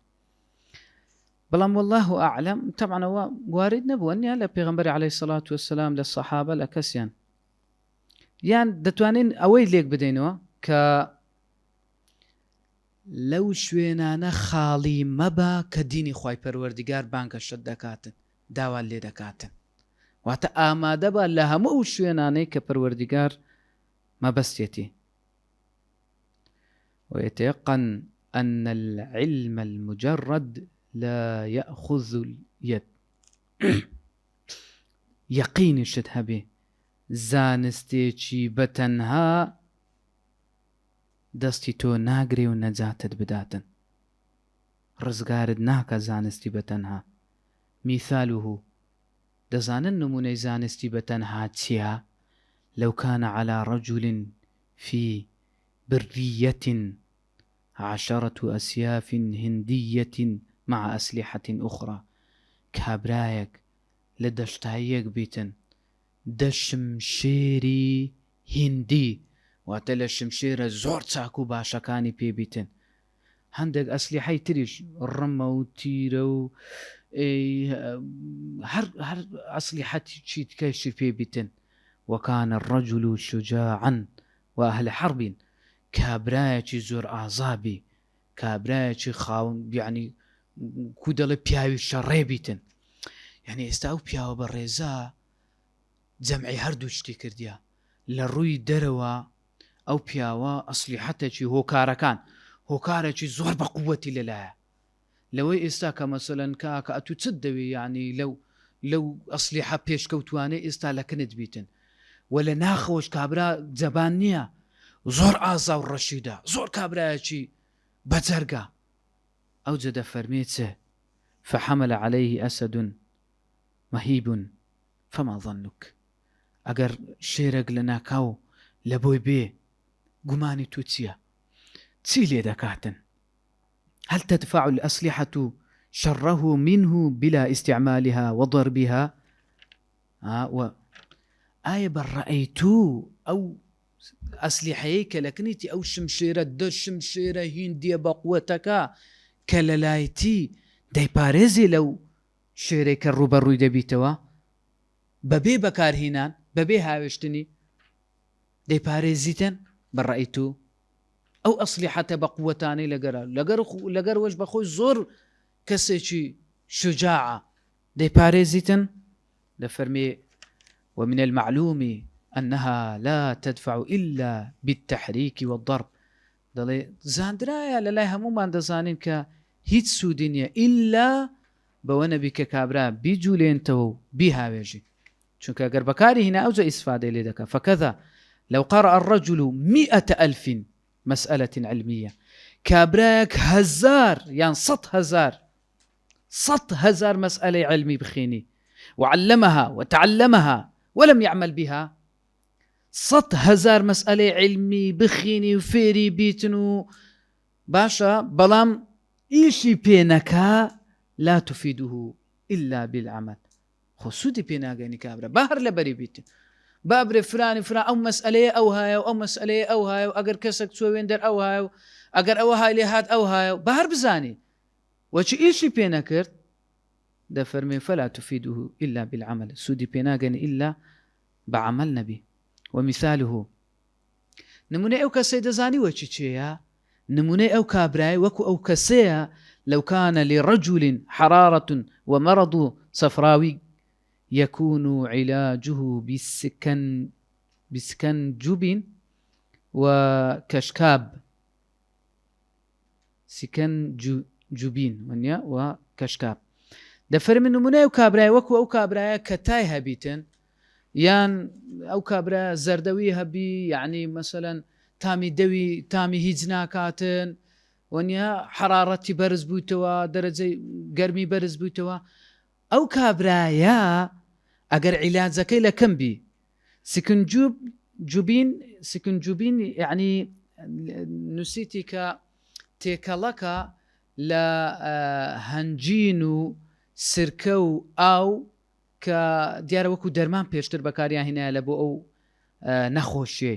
بەڵام والله ئەعلم طبعا ئەوە وارد نەبووە نیە لە پێغەمبەری عليه الصلاة والسلام لە سەحابە لە کەسیان یان دەتوانین ئەوەی لێک بدەینەوە کە لەو شوێنانە خاڵی مەبە کە دینی خوای پەروەردیگار بانگەشت دەکاتن داوا لێ دەکاتن واتە ئامادە بە لە هەموو شوێنانەی کە پەروەردیگار مەبەستێتی ويتيقن أن العلم المجرد لا يأخذ اليد يقين شد هبه زانستێکی بەتەنها دەستی تۆ ناگرێ و نەجاتت بداتن ڕزگارت ناکە زانستی بەتەنها میثاله دەزانن نمونەی زانستی بەتەنها چییە لو كان على رجل في برية 10 أسياف هندية مع أسلحة أخرى كابرايك لدشتايك بيتن دشم شيري هندي واتە لە شمشێرە زۆر چاک و باشەکانی پێبیتن. هەندێک ئەسلیحەی تریش ڕمە و تیرە و هەر ئەسلیحەتی چیتکەشی پێبیتن. وەکانە الرەجل شجاعا وأهل حرب، کابرایەکی زۆر ئازابی، کابرایەکی خاوەن یعنی کو دەڵێ پیاوی شەڕێ بیتن. یعنی ئێستا ئەو پیاوە بە ڕێزا جەمعی هەردوو شتی کردیا لە ڕووی دەرەوە. ئەو پیاوە ئەسلیحەتێکی هۆکارەکان، هۆکارێکی زۆر بە قووەتی لەلایە. لەوەی ئێستا کە مەسەلەن کاکە ئەتو چت دەوێ یعنی لەو ئەسلیحە پێشکەوتوانێ ئێستا لەکنت بیتن. و لە ناخەوەش کابرا جەبان نییە، زۆر ئازا و ڕەشیدا، زۆر کابرایەکی بەجەرگە. ئەو جەدە فەرمێ چێ فحمل عليه أسد مهيب فما ظنك. ئەگەر شێرەك لە ناکاو لە بۆی بێ گومانی تو چییە؟ چی لێ دەکاتن؟ هل تدفع الأسلحة شره منه بلا استعمالها وضربها؟ آية بالرأيتو أو أسلحة كلكنيتي أو شمشيرة دو شمشيرة هندية بقوتك كللايتي داي باريزي لو شيريك الروبروي دبيتوا ببي بكار هنان ببي هاوشتني داي باريزيتن بالرأيتو أو أسلحة بقوتاني لقر وش بخوي زور كسيشي شجاعة داي باريزيتن لفرمي ومن المعلوم أنها لا تدفع إلا بالتحريك والضرب. دلي زاندرايا للاي همومان دزانين كا هيت سودينيا إلا بوانا بك كابرا بيجولين تو بيها ويجي چونك اگر بكاري هنا أوجه إسفادة لدك. فكذا لو قرأ الرجل 100,000 مسألة علمية، كابراك 1000 يعني 100,000 مسألة علمي بخيني وعلمها وتعلمها ولم يعمل بها، 100,000 مسألة علمي بخيني وفيري بيتنو باشا بلام إيشي بينكا لا تفيده إلا بالعمل. خصوصي بيناغاني كابرا باهر لبري بيتن بابر فراني أو مسألة أو مسألة أو هاي أجر كسك سوي ويندر أو هاي أجر أو هاي لهاد أو هاي باهر بزاني وش إيشي بينكرت ده فرمي فلا تفيده إلا بالعمل. سودي بيناغاني إلا بعمل نبي. ومثاله نموني أو كسي دزاني وچيچيا نموني أو كابراي وكو أو كسيا لو كان لرجل حرارة ومرض صفراوي يكون علاجه بسكنجب وكشكاب. سكنجبين ونيا وكشكاب. دفر من نموني أو كابراي وكو أو كابراي كتاي هبيتن يان أو كابرا زردوي هبي يعني مثلا تامي دوي تامي هيجنا كاتن ونيا حرارتي برز بوتوا درجة قرمي برز بوتوا أو كابرا يا أجر علاج زكي لكم بي سكنجوبين يعني نسيتك تيكالك لا هنجينو سركو أو کە دیارە وەکو دەرمان پێشتر بەکاریان هێنایە لە بۆ ئەو نەخۆشیێ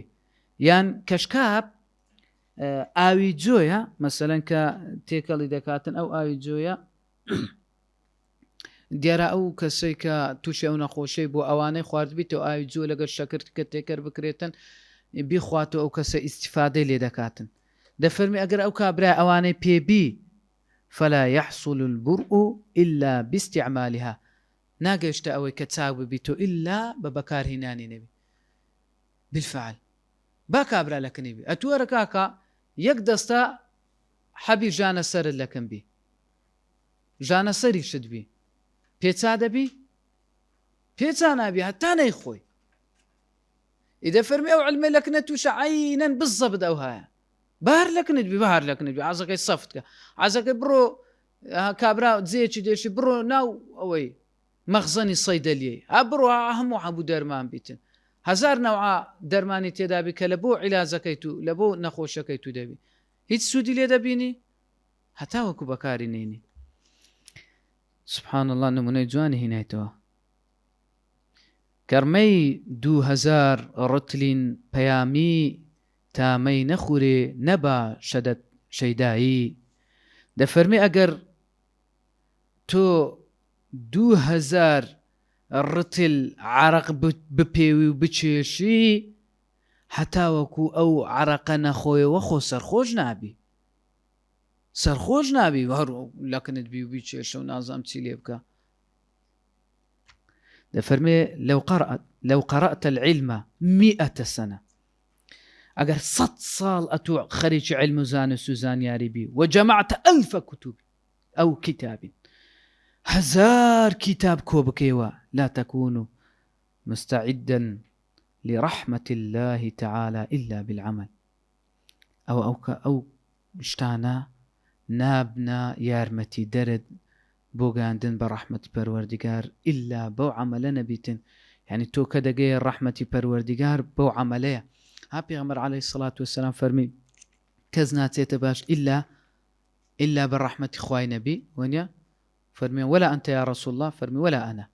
یان کەشکاب ئاوی جۆیە مەسەلەن کە تێکەڵی دەکاتن ئەو ئاوی جۆیە دیارە ئەو کەسەی کە تووشی ئەو نەخۆشەی بۆ ئەوانەی خواردبیتەوە ئاوی جۆ لەگەر شەکرد کە تێکەر بکرێتن بیخواتەوە ئەو کەسە ئیستیفادەی لێ دەکاتن. دەفەرمی ئەگەر ئەو کابرای ئەوانەی پێبی فلا يحصل البرء إلا باستعمالها. ناگەشتە ئەوەی کە چاک ببیتۆ ئللا بە بەکارهێنانی نەبی. بالفعل با کابرا لەکنی بی ئەتووەرە کاکە یەک دەستە حەبی ژانە سەرت لەکەم بی ژانە سەری شت بی پێچا دەبی پێچا نابی هەتا نەیخۆی. ئیدە فەرمی ئەو علمە لەکنە تووشە عەینەن بالزەبط ئەو هایە بەهار لەکنت بی بەهار لەکنت بی عەزەکەی سەفتکە عەزەکەی بڕۆ کابرا جێکی دێشی بڕۆ ناو ئەوەی مەخزەنی سەیدەلیەی ئەبڕۆ هەموو هەبوو دەرمان بیتن 1000 نەوعا دەرمانی تێدابی کە لە بۆ عیلازەکەی تو لە بۆ نەخۆشەکەی تو دەبی هیچ سوودی لێ دەبینی هەتا وەکو بەکاری نێنی. سبحان الله نمونەی جوانی هینایتەوە کەرمەی 2000 ڕتلین پەیامی تامەی نەخورێ نەبا شەیدایی. دەفەرمێ ئەگەر تۆ 2000 ڕتل عرق بپێوی و بچێشی هەتاوەکو ئەو عرەقە نەخۆیەوە خۆ سەرخۆش نابی هەر لەکنت بی و بیچێشە و نازام چی لێ بکە. دەفەرمێ لەو قەرەئتە العیلمە 100 سەنە، ئەگەر 100 ساڵ ئەتوو خەریکی علم و زانست و زانیاری بی وجەمەعتە 1000 کتوب ئەو کتابین 1000 کتاب کۆ بکەیەوە لا تكون مستعدا لرحمة الله تعالى إلا بالعمل. أو شتانا نابنا يارمتي درد بوغاندن برحمة پروردگار إلا بو عمل نبيتن، يعني تو كدقية رحمة پروردگار بو عملية. ها پیغمبر عليه الصلاة والسلام فرمي كزنا تيتباش إلا بالرحمة خواي نبي ونيا فرمي ولا أنت يا رسول الله، فرمي ولا أنا،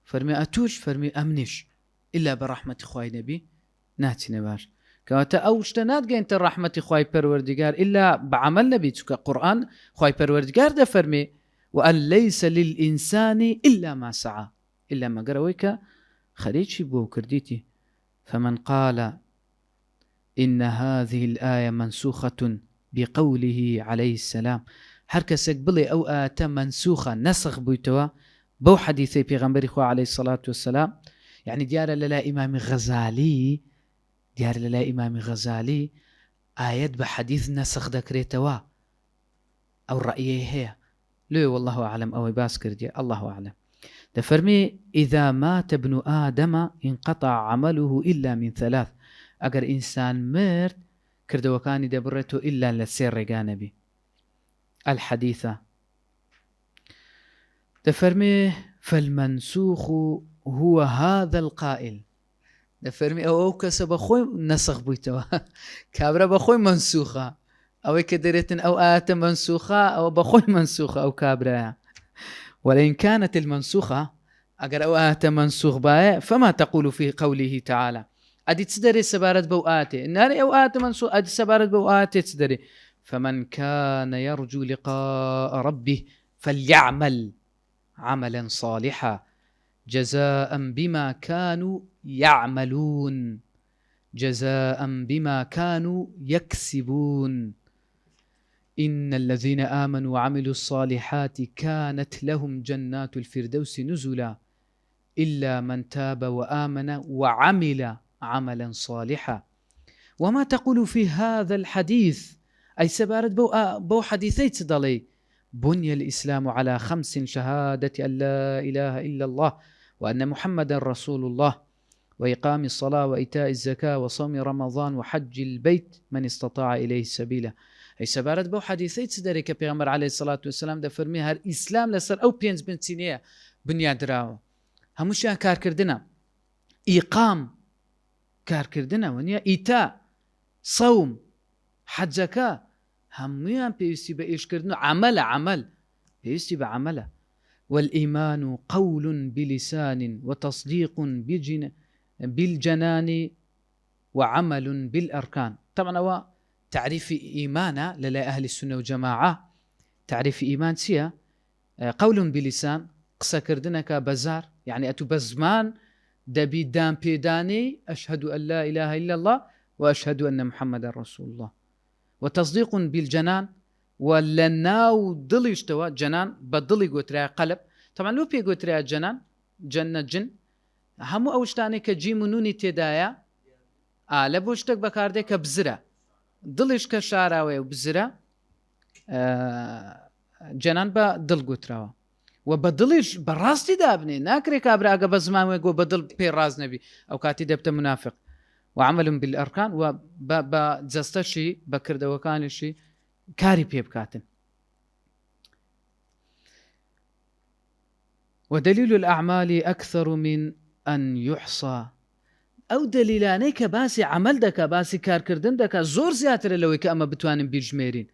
فرمي أتوش، فرمي أمنش إلا برحمة خواي نبي ناتي نباش. كواتا أوشتنات جينت الرحمة خواي پروردگار إلا بعمل نبي تسكا قرآن خواي پروردگار ده فرمي وأن ليس للإنسان إلا ما سعى إلا ما قرويك خريجي بو كرديتي. فمن قال إن هذه الآية منسوخة بقوله عليه السلام، هر کەسێک بڵێ ئەو ئاتە منسوخە نەسخ بوویتەوە بەو حەدیثەی پێغەمبەری خوا عليه الصلاة والسلام، يعني دیارە لەلای ئیمامی غەزالی ئاەت بە حەدیث نەسخ دەکرێتەوە. ئەو ڕەئیە هەیە لێ والله أعلم ئەوەی باس کردیە الله أعلم. دەفەرمێ إذا مات ابن آدم انقطع عمله إلا من 3، ئەگەر ئینسان مرد کردەوەکانی دەبڕێتەوە إلا لە 3 ڕێگا نەبی. الحديثة دفرمي فالمنسوخ هو هذا القائل، دفرمي أو كسب أخوي نسخ بيتوا كابرا بخوي منسوخة أو كدريتن أو آت منسوخة أو بخوي منسوخة أو كابرا. ولئن كانت المنسوخة أجر أو آت منسوخ باء فما تقول في قوله تعالى أدي تدري سبارت بو آتي النار أو آت منسوخ أدي سبارت بو آتي تدري. فمن كان يرجو لقاء ربه فليعمل عملا صالحا جزاء بما كانوا يعملون جزاء بما كانوا يكسبون إن الذين آمنوا وعملوا الصالحات كانت لهم جنات الفردوس نزلا إلا من تاب وآمن وعمل عملا صالحا. وما تقول في هذا الحديث أي سبارت بو حديثي تدلي بني الإسلام على 5 شهادة أن لا إله إلا الله وأن محمد رسول الله وإقام الصلاة وإيتاء الزكاة وصوم رمضان وحج البيت من استطاع إليه سبيلا. أي سبارت بو حديثي تدري كبيغمبر عليه الصلاة والسلام ده فرمي هر إسلام لسر أو بينز بنتينية بنيا دراو هموشيان كار كردنا إقام كار كردنا ونيا إيتاء صوم حج زكاة هميان بيستي بإيشكردنو عمل بيستي بعمله. والإيمان قول بلسان وتصديق بالجنان وعمل بالأركان. طبعا هو تعريف إيمانا للا أهل السنة والجماعة تعريف إيمان سيا قول بلسان قصة كردنك بزار يعني أتو بزمان دبي دام بيداني أشهد أن لا إله إلا الله وأشهد أن محمد رسول الله. وتصديق بالجنان ولناو ضل يشتوى جنان بدل قوتريا قلب. طبعا لو بي قوتريا جنان جنة جن همو أوشتاني كجيم نوني تدايا لبوشتك بكاردي كبزرة ضلش كشاراوي وبزرة جنان بدل قوتريا وبدلش براستي دابني ناكري كابرا أقا زمان ويقو بدل بي راز نبي أو كاتي دبت منافق. وعمل بالأركان وبزستشي بكرد وكانشي كاري بيبكاتن. ودليل الأعمال أكثر من أن يحصى. أو دليلاني كباسي عمل دكا باسي كار كردن دكا زور زياتر لوي كأما بتوانن بيجميرين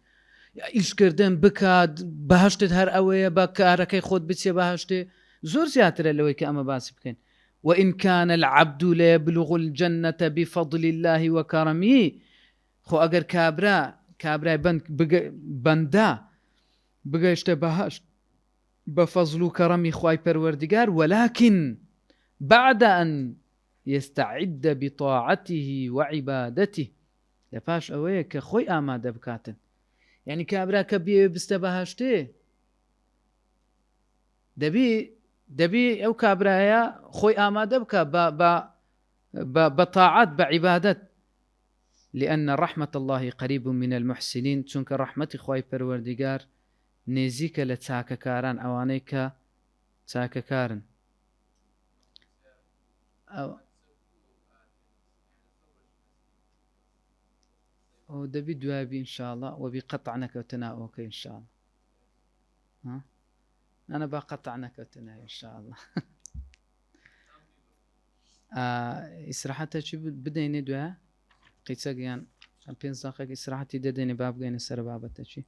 إيش كردن بكاد بهشت هر أوي بكاركي خود بتسي بهشت زور زياتر لوي كأما باسي بكين. وإن كان العبد لا يبلغ الجنة بفضل الله وكرمه خۆ ئەگەر کابرای بەندا بگەیشتە بەهەشت بە فەزل و کەڕەمی خوای پەروەردگار ولكن بعد أن يستعد بطاعته وعبادته لپاش ئەوەیە کە خۆی ئامادە بکاتن یعنی کابرا کە بێ بستە بەهەشتێ دەبی ئەو کابرایە خۆی ئامادە بکە بە طاعات بعبادت لأن رحمة الله قريب من المحسنين چونکە رحمەتی خوای پەروەردگار نێزیکە لە چاکەکاران ئەوانەی کە چاکەکارن ئەو دەبی دوابی انشاءالله وەبی قەتع نەکەوتە ئەوکە انشاءالله أنا با قەتع نەکەوتە انشاءالله ئیسراحەتێکی بدەینێ دوایە قیچەگەیان 5 دقیقە ئیسراحەتی دەدەینێ با بگەینە سەر بابەتەکی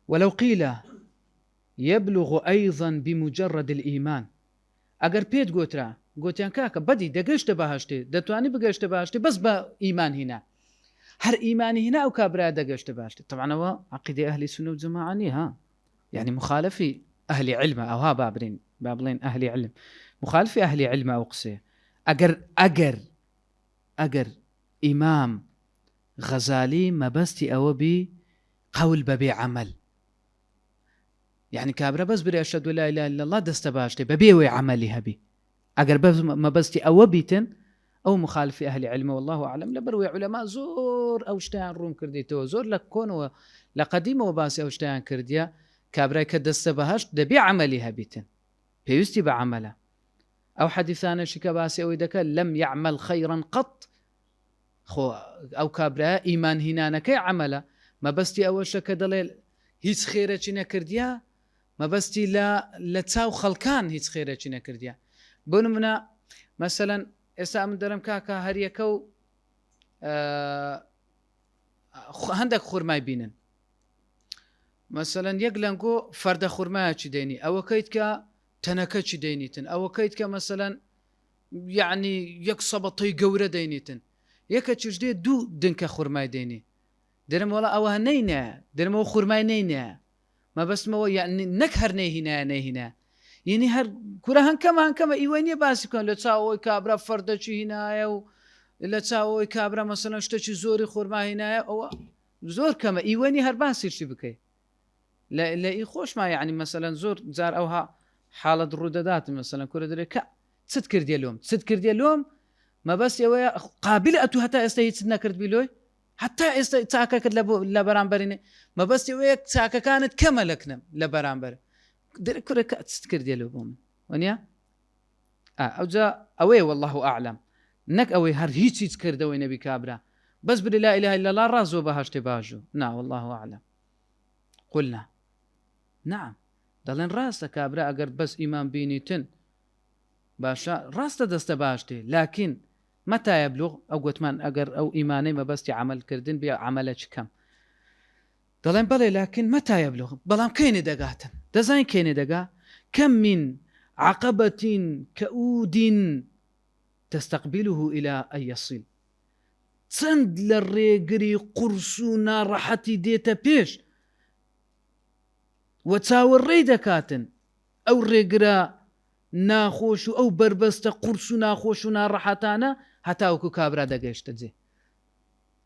ولو قيل يبلغ أيضا بمجرد الإيمان أجر بيت قوترا قوتيان كاكا بدي دقشت بهاشتي دتواني بقشت بهاشتي بس بإيمان هنا هر إيماني هنا أو كابرا دقشت بهاشتي طبعا هو عقيدة أهل السنة والجماعة ها يعني مخالفي أهل علم أو ها بابلين أهل علم مخالفي أهل علم أو قصي أجر إمام غزالي ما بستي أو بي قول ببي عمل يعني كابرا بس بري أشهد لا إله إلا الله دست باشتي ببيوي عملي هبي أقر بس ما بستي أو بيتن أو مخالف أهل علم والله أعلم لبروي علماء زور أو شتان روم كرديتو زور لكون لقديم وباسي أو شتان كرديا كابرا كدست بهاشت دبي عملي هبيتن بيوستي بعمله أو حديثانا شكا باسي أو إذا لم يعمل خيرا قط خو أو كابرا إيمان هنا نكي عمله ما بستي أول شك دليل هيڅ خيرة نكرديا ما بستي لا تساو خلكان هيڅ خيرة نكرديا بونمنا مثلا اسا من درم كاكا هريكو هندك خورماي بينن مثلا يقلنكو فرد خورماي چي ديني او كيتكا تنكا چي دينيتن او كيتكا مثلا يعني يكسبطي قورة دينيتن يكا تشدي دو دنكا خورماي ديني درم ولا أوها نينا درم أو خورماي نينا ما بس ما يعني نكهر هنا يعني هر كره هنكما إيوانية باسكون لا تساوي كابرا فردا شي هنا أو لا تساوي كابرا مثلا شتى زوري خورماي هنا أو زور كما إيوانية هر باسير شي بكي لا يخوش ما يعني مثلا زار أوها حالة الردادات مثلا كره درك تذكر ديالهم ما بس يا قابلة حتى استيتنا كرت بيلوي حتى تاكا كد لبرانبرين ما بس يويك تاكا كانت كما لكنا لبرانبر كره تذكر ديالو بوم ونيا او جا اوي والله اعلم نك اوي هر هيك تذكر دوي نبي كابرا بس بلا لا اله الا الله رازو بهاشتي باجو نعم والله اعلم قلنا نعم دلن راس كابرا اگر بس ايمان بينيتن باشا راس دست باشتي لكن متى يبلغ أو قتمان أجر أو إيماني ما بس عمل كردين بعملش كم دلين بلي لكن متى يبلغ بلام كين دقاتن دزين كين دقا كم من عقبة كؤود تستقبله إلى أن يصل تسند للريقري قرصونا راحتي ديتا بيش وتساور ريدكاتن أو الريقرا ناخوش أو بربست قرصو ناخوشنا راحتانا هتاوكو كابرا دقيشت جي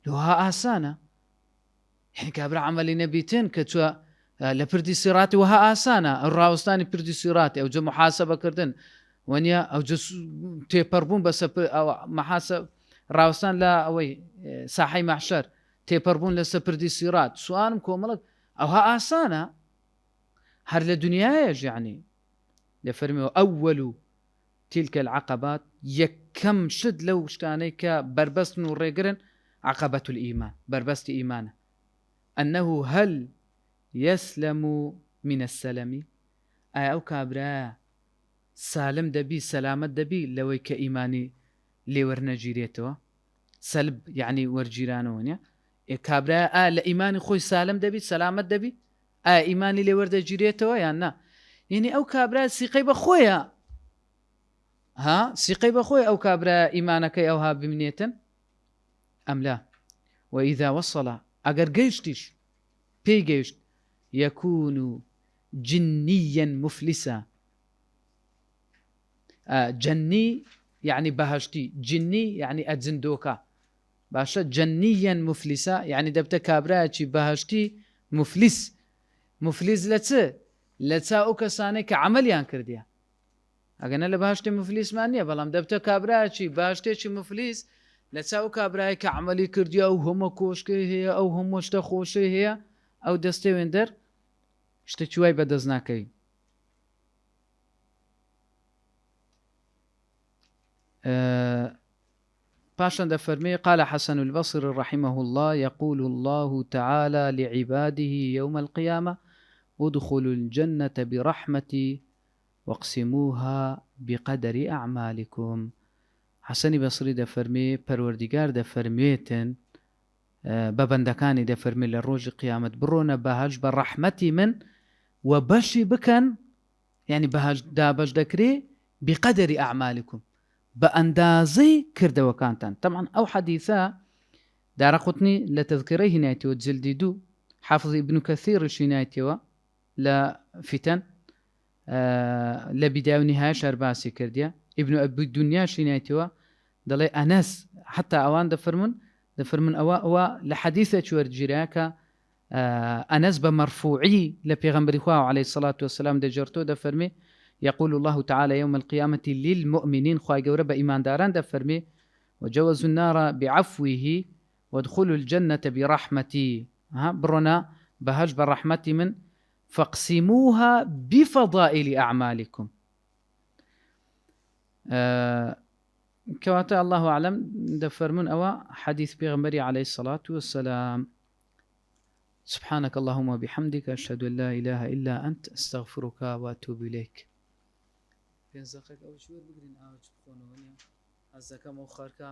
لوها آسانة يعني كابرا عملي نبيتين كتوا لبردي سيراتي وها آسانة الراوستاني بردي سيراتي أو جو محاسبة كردن ونيا أو جو تيبربون بس أو محاسب راوستان لا أوي ساحي محشر تيبربون لسا بردي سيرات سؤال مكوملك أو ها آسانة هر لدنيا يعني لفرمي أول تلك العقبات يكم شد لو شتانيك بربست وريقرن عقبة الإيمان بربست إيمانه أنه هل يسلم من السلم أو كابرا سالم دبي سلامت دبي لو كإيماني لورنا جيريتو سلب يعني ورجيرانو كابرا لإيماني خوي سالم دبي سلامت دبي إيماني لورد جيريتو يعني يعني أو كابرا سيقي بخويا ها سيقي بخويا أو كابرا إيمانك أو ها بمنية أم لا وإذا وصل أجر جيشتش بي جيشت يكون جنيا مفلسا. جني يعني بهشتي، جني يعني أتزندوكا باشا، جنيا مفلسا يعني دبتا كابراتي بهشتي مفلس. مفلس لتا أو كساني كعمليان كرديا ئەگەنە لە باشتێ مفلیسمان نییە، بەڵام دەبتە کابراکی باشتێکی مفلیس لە چاو کابرای کە عملی کردیا ئەو هەمە کۆشکەی هەیە، ئەو هەموو شتە خۆشەی هەیە، ئەو دەستێ وێندەر شتێکی وای بەدەست ناکەوی. پاشان دەفەرمێ قال حسن البصري رحمه الله يقول الله تعالى لعباده يوم القيامة ادخلوا الجنة برحمتي واقسموها بقدر أعمالكم. حسنی بەسری دەفەرمێ پەروەردیگار دەفەرمێتن بە بەندەکانی دەفەرمێ لە ڕۆژی قیامەت بڕۆنە بەهەش بە ڕەحمەتی من و بەشی بکەن، یعنی بەهەش دابەش دەکرێ بقدر أعمالكم بە ئەندازەی کردەوەکانتان. طبعا ئەو حەدیثە دارەقوتنی لە تەذکرەی هینایەتەوە جلدی 2، حافظ ابن كثير هینایەتەوە لە فتن لە بیدای و نهایە شار باسی کردیە. ابن ئەبی دونیا شینایەتەوە دەڵێ ئەنەس حتا ئەوان دەفەرمون ئەوە لە حەدیثێکی وەرگیرەیە کە ئەنەس بە مەرفوعی لە پێغەمبەری خوا عەلەیهی سەڵات وەسەلام دەجێڕتۆ دەفەرمێ يقول الله تعالى يوم القيامة للمؤمنين خواهي قورة بإيمان داران دفرمي وجوزوا النار بعفوه وادخلوا الجنة برحمتي برنا بهج برحمتي من فاقسموها بفضائل أعمالكم. كواتا الله أعلم دفرمون أوا حديث بيغمبري عليه الصلاة والسلام. سبحانك اللهم وبحمدك أشهد أن لا إله إلا أنت أستغفرك وأتوب إليك. پێنجەقێک ئەو شوێر بگرین ئاوچ بخۆنەوە نیە ئەزەکەم ئەو خەرکە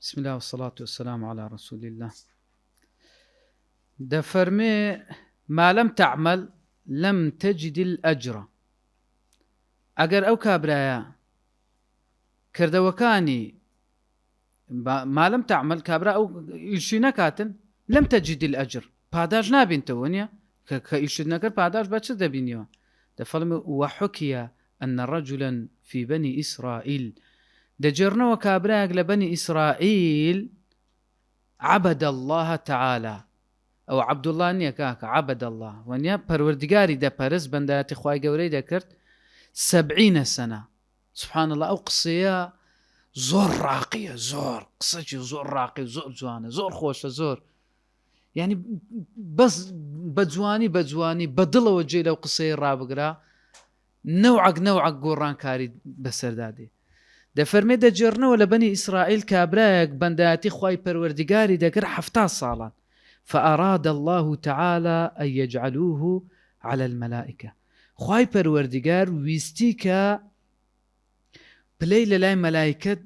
بسم الله والصلاة والسلام على رسول الله. دەفەرمێ ما لم تعمل لم تجد الأجر. ئەگەر ئەو کابرایە کردەوەکانی ما لم تعمل كابرا أو يشينكاتن لم تجد الأجر پاداش نابين تونيا كيشينكر پاداش بچ دبينيو دفلم. وحكي أن رجلا في بني إسرائيل دجرنا وكابرا لبني إسرائيل عبد الله تعالى أو عبد الله نيكاك عبد الله ونيا پروردگاري دا پرز بندات خواي گوري دكرت 70 سنة. سبحان الله. أو قصية زۆر ڕاقیە، زۆر قسەی زۆر ڕاقی، زۆر جوانە، زۆر خۆشە، زۆر یعنی بەس بە جوانی بە دڵەوە جێ لەو قسەی ڕابگرا نەوعەک گۆڕانکاری بەسەردادێ. دەفەرمێ دەجێڕنەوە لە بەنی ئیسرائیل کابرایەک بەندایەتی خوای پەروەردگاری دەکرد 70 ساڵان. فأراد الله تعالى أن يجعلوه على الملائكة. خوای پەروەردگار ویستی کە پلەی لە لای مەلایکەت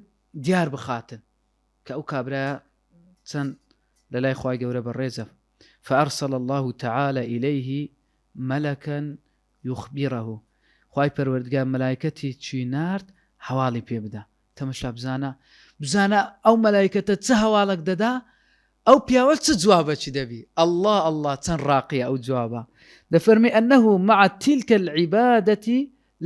دیار بخاتن کە ئەو کابرا چەند لە لای خوای گەورە بەڕێزە. فأرسل الله تعالى إليه ملكا يخبره. خوای پەروەردگار مەلایکەتی چی نارد هەواڵی پێ بدە. تەمەشا بزانە ئەو مەلایکەتە چه هەواڵک دەدا، ئەو پیاوە چ جوابەکی دەبی. الله چەند ڕاقیە ئەو جوابە. دەفەرمی أنه مع تلك العبادة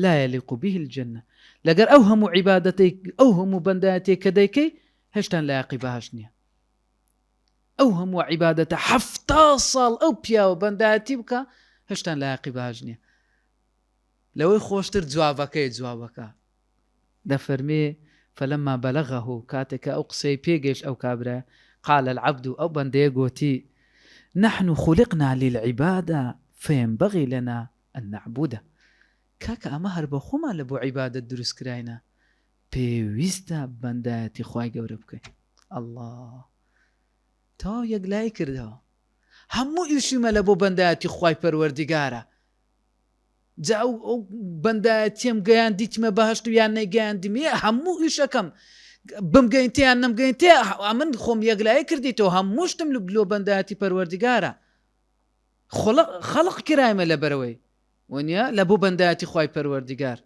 لا يليق به الجنة. لەگەر ئەو هەموو عیبادەتێک ئەو هەموو بەندایەتێک کە دەیکەی هێشتان لایەقی بەهەش نییە. ئەو هەموو عیبادەتە 70 ساڵ ئەو پیاوە بەندایەتی بکە هێشتان لایەقی بەهەش نییە. لەوەی خۆشتر جوابەکە. دەفەرمێ فلما بلغه کاتێکە ئەو قسەی پێگەیشت ئەو کابرا قال العبد ئەو بەندەیە گوتی نحن خلقنا للعبادة فينبغي لنا أن نعبده. کاکە ئەمە هەر بە خۆمان لە بۆ عیبادەت دروست کراینە، پێویستە بەندایەتی خوای گەورە بکەین. الله تا یەکلای کردەوە هەموو ئیشیمە لە بۆ بەندایەتی خوای پەروەردگارە. جا ئەو بەندایەتیم گەیاندیتمە بەهەشت و یان نەیگەیاندیمە هەموو ئیشەکەم بمگەین تێیان نەمگەین تێ من خۆم یەکلای کردیتەوە هەموو شتم لە بۆ بەندایەتی پەروەردگارە. خەڵق کرایمە لەبەرەوەی ونیا لە بۆ بەندایەتی خوای پەروەردگار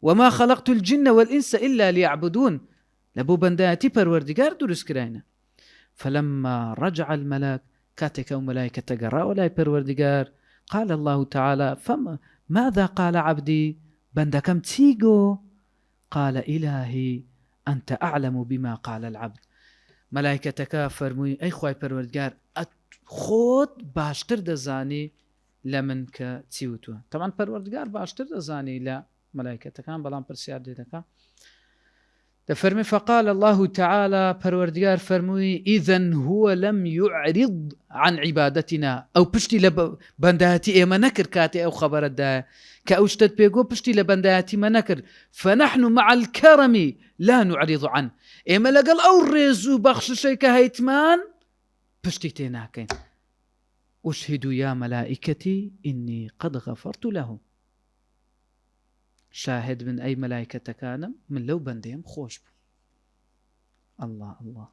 وما خلقت الجن والإنس إلا ليعبدون لە بۆ بەندایەتی پەروەردگار دروست کراینە. فلما رجع الملاك كاتك وملائكة تقرأ ولا پەروەردگار قال الله تعالى ماذا قال عبدي بندكم تيجو قال إلهي أنت أعلم بما قال العبد ملائكتك فرموي أي خواي پەروەردگار خۆت باشتر دەزانی لە من کە چیوتوە. طبعا پەروەردگار باشتر دەزانی لە ملائکەتەکان بەڵام پرسیار دێتەکە دەفەرمی فقال الله تعالى پەروەردگار فەرمووی إذن هو لم يعرض عن عبادتنا أو پشتی لە بەندایەتی ئێمە نەکرد کاتێ ئەو خەبەرەتدایە کە ئەو شتت پێگۆ پشتی لە بەندایەتیمە نەکرد فنحن مع الكرم لا نعرض عنه ئێمە لەگەڵ ئەو ڕێز و بەخششەی کە هەیتمان پشتی تێ ناکەین. أشهد يا ملائكتي إني قد غفرت لهم شاهد من أي ملائكة كان من لو بندهم خوش الله الله.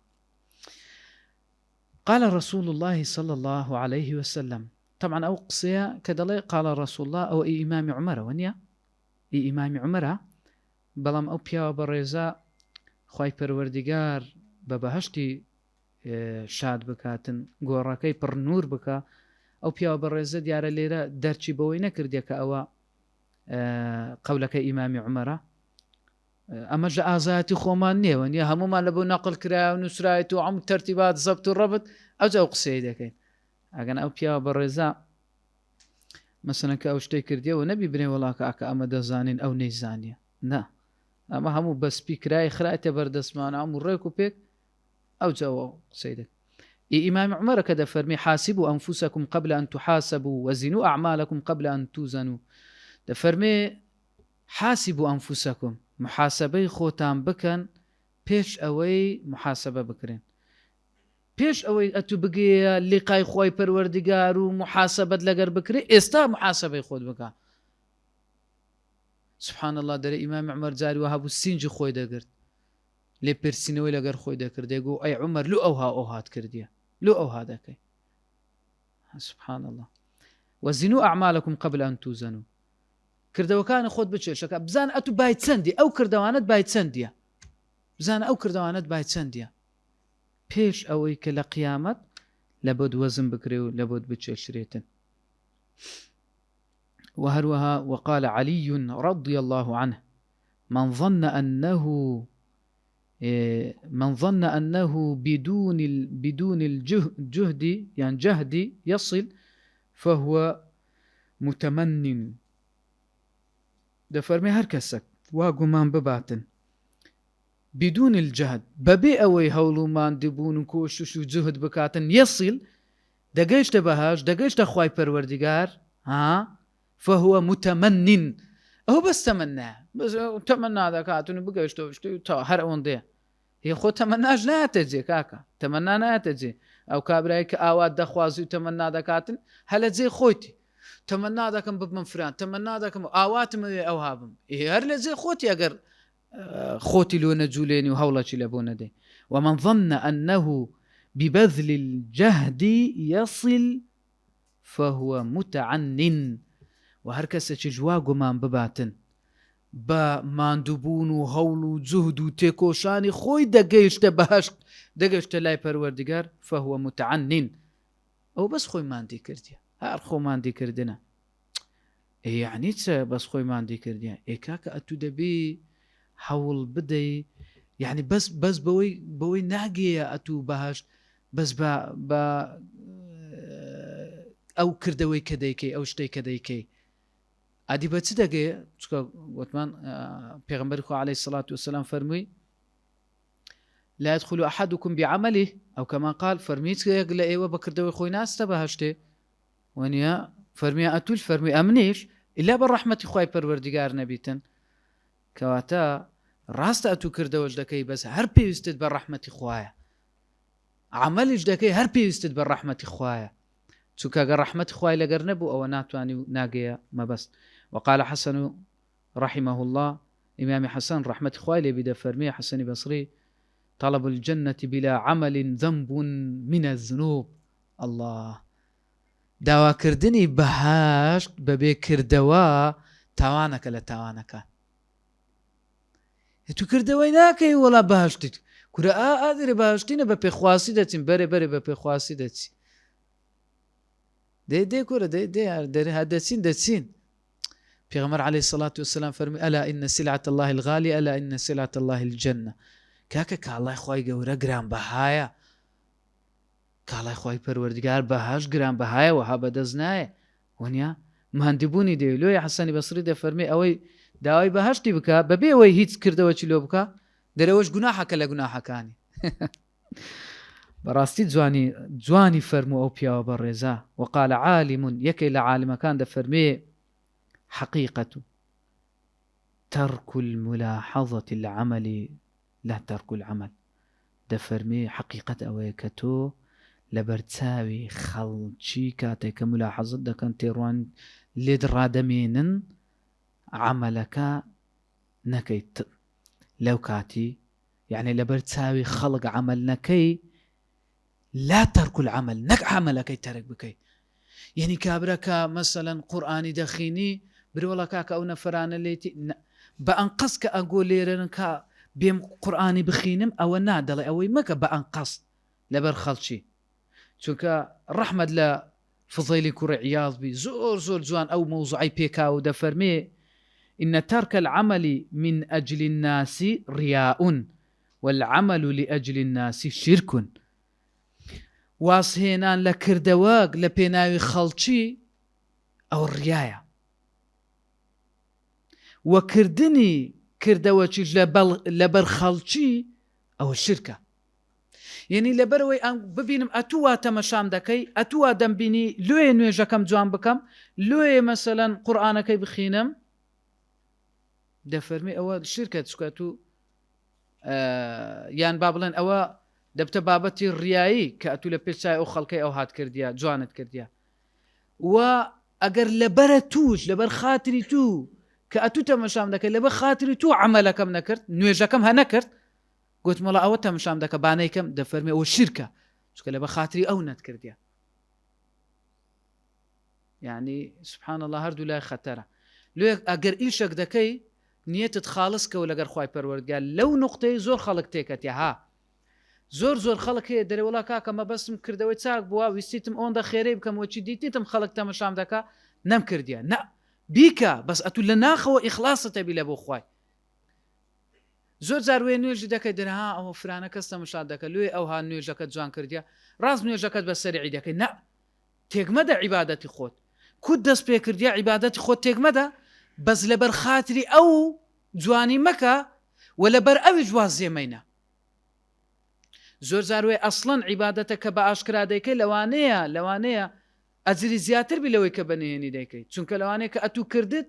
قال رسول الله صلى الله عليه وسلم طبعا أو قصية كدلي قال رسول الله أو إي إمام عمر ونيا إي إمام عمر بلام أو بيا بريزا خواي پەروەردگار ببهشتي شاد بكاتن گۆڕەکەی پڕ نور بکە ئەو پیاوە بەڕێزە دیارە لێرە دەرچی بەوەی نەکردێ کە ئەوە قەولەکە ئیمامی عومەرە ئەمە ژە ئازایەتی خۆمان نێوە نیە هەمومان لە بۆ نەقل کرا و نووسرایەت و هەموو تەرتیبات زەبت و ڕەبت ئەوجا ئەو قسەی دەکەین ئەگەن ئەو پیاوە بەڕێزە مەسەلەن کە ئەو شتەی کردیەوە نەبی برێ وڵاکە ئاکە ئەمە دەزانین ئەو نەیزانیە نا ئەمە هەموو بەسپی کرای خرایەتە بەردەستمانە هەموو ڕێک و پێک ئەوجا قسەی دەکەین. إمام عمر كذا فرمي حاسبوا أنفسكم قبل أن تحاسبوا وزنوا أعمالكم قبل أن توزنوا دفرمي حاسبوا أنفسكم محاسبة خوتان بكن بيش أوي محاسبة بكرين بيش أوي أتو بقية لقاي خواي پەروەردگار و محاسبة لقر بكري استا محاسبة خود بكا سبحان الله در إمام عمر جاري وهابو السنج خوي دقرت لێ پرسینەوەی لەگەر خۆی دەکرد دەگو ئەی عومەر لو ئەوهات کردیە لو ئەوها دەکەی سبحان الله وزنوا أعمالكم قبل أن توزنوا کردەوەکانی خۆت بچێشەکە بزان ئەتو بای چەندی ئەو کردەوانت بای چەندیە بزان ئەو کردەوانت بای چەندیە پێش ئەوەی کە لە قیامەت لە بۆت وەزن بکرێ و لە بۆت بچێشرێتن. وهروها وقال علي رضي الله عنه من ظن أنه بدون الجهد يعني جهد يصل فهو متمن دفرمي هر كسك واقمان بباتن بدون الجهد ببي أوي هولومان دبون كوشش جهد بكاتن يصل دقيش تبهاش دقيش تخواي پەروەردگار ها فهو متمن هو بس تمنى دكاتن بقيش تو هر اون دي هي خو تمناش ناتجي كاكا تمنى ناتجي او كابرايك اوات دخوازي تمنى دكاتن هل زي خوتي تمنى دكم بمن فران تمنى دكم اوات او هابم هر زي خوتي اگر خوتي لو نجوليني وهولتي لبونا دي. ومن ظن انه ببذل الجهد يصل فهو متعنن وهر کەسێکی جوا گومان بباتن بە ماندووبوون و هەوڵ و جوهد و تێکۆشانی خۆی دەگەیشتە بەهەشت دەگەشتە لای پەروەردگار فهو متعنن ئەو بەس خۆی ماندی کردیە هەر خۆ ماندی کردنە یعنی چ بەس خۆی ماندی کردیە ئێکاکە ئەتو دەبێ هەوڵ بدەی یعنی بەس بەوەی ناگەیە ئەتو بەهەشت بەس بە ئەو کردەوەی کە دەیکەی ئەو شتەی کە دەیکەی ئادی بە چ دەگەیە چکە وتمان پێغەمبەری خوا عەلەیهی سەڵات وەسەلام فەرمووی لا يدخل أحدكم بعمله أو كما قال فرميت يقل إيوه بكردوي خوي ناس تبهشته ونيا فرمي أتول فرمي أمنيش إلا بالرحمة خواي پەروەردگار نبيتن كواتا راست أتو كردوش دكي بس هر بيستد بالرحمة خوايا عملش دكي هر بيستد بالرحمة خوايا چونکە ئەگەر ڕەحمەتی خوای لەگەر نەبوو ئەوە ناتوانی و ناگەیە مەبەست. وقال حسن رحمه الله إمام حسن رحمة خوای لێ بێ دەفەرمێ حسنی بەسری طلب الجنة بلا عمل ذنب من الذنوب الله داواکردنی بەهاشت بەبێ کردەوە تاوانەکە لە تاوانەکان. تو کردەوەی ناکەی وەڵا بەهاشتیت کورە ئادرێ باشتینە بە پێخواسی دەچین بەرێ بە پێخواسی دەچی دێ کورە دەچین پێغەمبەر عەلەیهی سەڵات وسەلام فەرمی ئەلا ئین سلعة الله الغالی ئەلا ئین سلعة الله الجنة. کاکە کاڵای خوای گەورە گرانبەهایە، کاڵای خوای پەروەردگار بەهاش گرانبەهایە وەها بەدەست نایە وەنیا مهندبوونی دێ لۆی حەسەنی بەسری دەفەرمێ ئەوەی داوای بەهشتی بکە بەبێ ئەوەی هیچ کردەوەی لۆ بکە دەرەوەش گوناحەکە لە گوناحەکانی. بەڕاستی جوانی فەرموو ئەو پیاوە بە ڕێزا. وقال عالم یەکێک لە عالمەکان دەفەرمێ حقيقة ترك الملاحظة العمل لا ترك العمل. دەفەرمێ حقیقەت ئەوەیە کە تۆ لە بەرچاوی خەڵکی کاتێک کە ملاحەزت دەکەن تێڕوان لێت ڕادەمێنن عملەکە نەکەیت لەو کاتی، یعنی لە بەرچاوی خەڵک عمل نەکەی لا ترك العمل نەک عملەکەی تەرک بکەیت. یعنی کابرەکە مەسەلەن قورئانی دەخینی برۆڵە کاکە ئەو نەفرانە لێتی بە ئەنقەس کە ئەگۆ لێرن کە بێم قورئانی بخینم ئەوە نادەڵێ ئەوەی مەکە بە ئەنقەس لەبەر خەڵکی. چونکە ڕەحمەت لە فضەیلی کوڕی عیاض بی زۆر جوان ئەو مەوزوعی پێکاو دەفەرمێ إن ترك العمل من أجل الناس رياء والعمل لأجل الناس شرك. واسهێنان لە کردەوەک لە پێناوی خەڵکی ئەو ڕیایە، وەکردنی کردەوەکیش لەبەر خەڵکی ئەوە شرکە. یعنی لەبەرەوەی ببینم ئەتووا تەمەشام دەکەی ئەتووا دەمبینی لێ نوێژەکەم جوان بکەم لێ مەسەلەن قورئانەکەی بخینم دەفەرمی ئەوە شرکە چکە تو یان با بڵێن ئەوە دەبتە بابەتی ڕیایی کە ئەتوو لە پێچای ئەو خەڵکەی ئەو هات کردیا جوانت کردیا و ئەگەر لەبەرە توش لەبەر خاتری تو کە ئەتوو تەمەشام دەکەی لەبەر خاتری تو عملەکەم نەکرد نوێژەکەم هەنەکرد گوتمەڵە ئەوە تەمەشام دەکە بانەیکەم دەفەرمێ ئەوە شرکە چکە لەبەر خاتری ئەو نەت کردیا. یعنی سبحان الله هەردوو لای خەتەرە. لێ ئەگەر ئیشێک دەکەی نیەتت خاڵسکەوە لەگەر خوای پەروەردگار لەو نقطەی زۆر خەڵک تێکەتیا ها زۆر خەڵک هەیە دەرێوەڵا کاکە مەبەستم کردەوەی چاک بووە ویستیتم ئەوەندە خێرەی بکەم وەچی دیتیتم خەڵک تەمەشام دەکا نەمکردیە نە بیکە بەس ئەتوو لە ناخەوە ئیخلاست هەبی لە بۆ خوای. زۆر جار وێ نوێژی دەکەی دەرها ئەوە فرانە کەس تەمەشا دەکە لێ ئەوها نوێژەکەت جوان کردیا ڕاست نوێژەکەت بە سەرعی دەکەی نە تێگمەدە عیبادەتی خۆت کوت دەست پێ کردیا عیبادەتی خۆت تێگمەدە بەس لەبەر خاتری ئەو جوانی مەکە و لەبەر ئەوی جوازێمەینە. زۆر جاروێ ئەسڵەن عیبادەتە کە بە ئاشکرا دەیکەی لەوانەیە ئەجری زیاتر بی لەوەی کە بەنهێنی دەیکەیت چونکە لەوانەیە کە ئەتوو کردت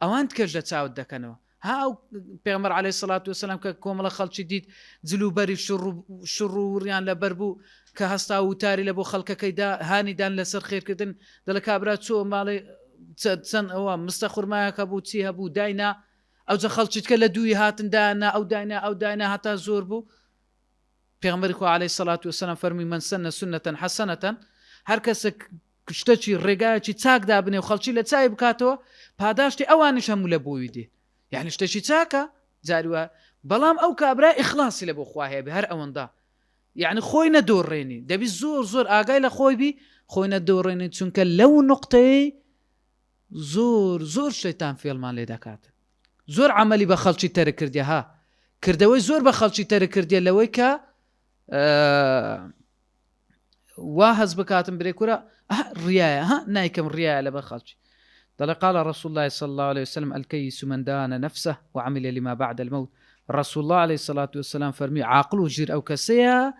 ئەوان کەش لە چاوت دەکەنەوە. ها پێغەمبەر عەلەیهی سەڵات وسەلام کە کۆمەڵە خەڵکی دیت جلوبەری شڕ و وڕیان لەبەر بوو کە هەستا وتاری لە بۆ خەڵکەکەیدا هانیدان لەسەر خێرکردن دەڵێ کابرا چۆ ماڵی چەند ئەوە مستە خوڕمایەکە بوو چی هەبوو داینا ئەوجە خەڵکیتکە لە دووی هاتن دانا ئەو داینا هەتا زۆر بوو. پێغەمبەری خوا عەلەیهی سەڵات وسەلام فەرمی من سەنە سونەتەن حەسەنەتەن هەر کەسێک شتێکی ڕێگایەکی چاک دابنێ و خەڵکی لە چای بکاتەوە پاداشتی ئەوانش هەموو لە بۆوی دێ یعنی شتێکی چاکە جاروە بەڵام ئەو کابرا ئیخلاسی لە بۆ خوا هەیە بێ هەر ئەوەندا یعنی خۆی نەدۆڕێنی دەبی زۆر ئاگای لە خۆی بی خۆی نەدۆڕێنی چونکە لەو نقطەی زۆر شەیتان فێڵمان لێ دەکات. زۆر عملی بە خەڵکی تەرک کردیا ها کردەوەی زۆر بە خەڵکی تەرک کردیا لەوەی کە وا هەز بکاتم برێ کورە ڕیایە ها نایکەم ڕیایە لەبەر خەڵکی. دەڵێ قال رسول الله صلى الله عليه وسلم الكيس من دان نفسه وعمل لما بعد الموت. رسول الله عليه الصلاة والسلام فرمي عاقل و ژیر ئەو کەسەیە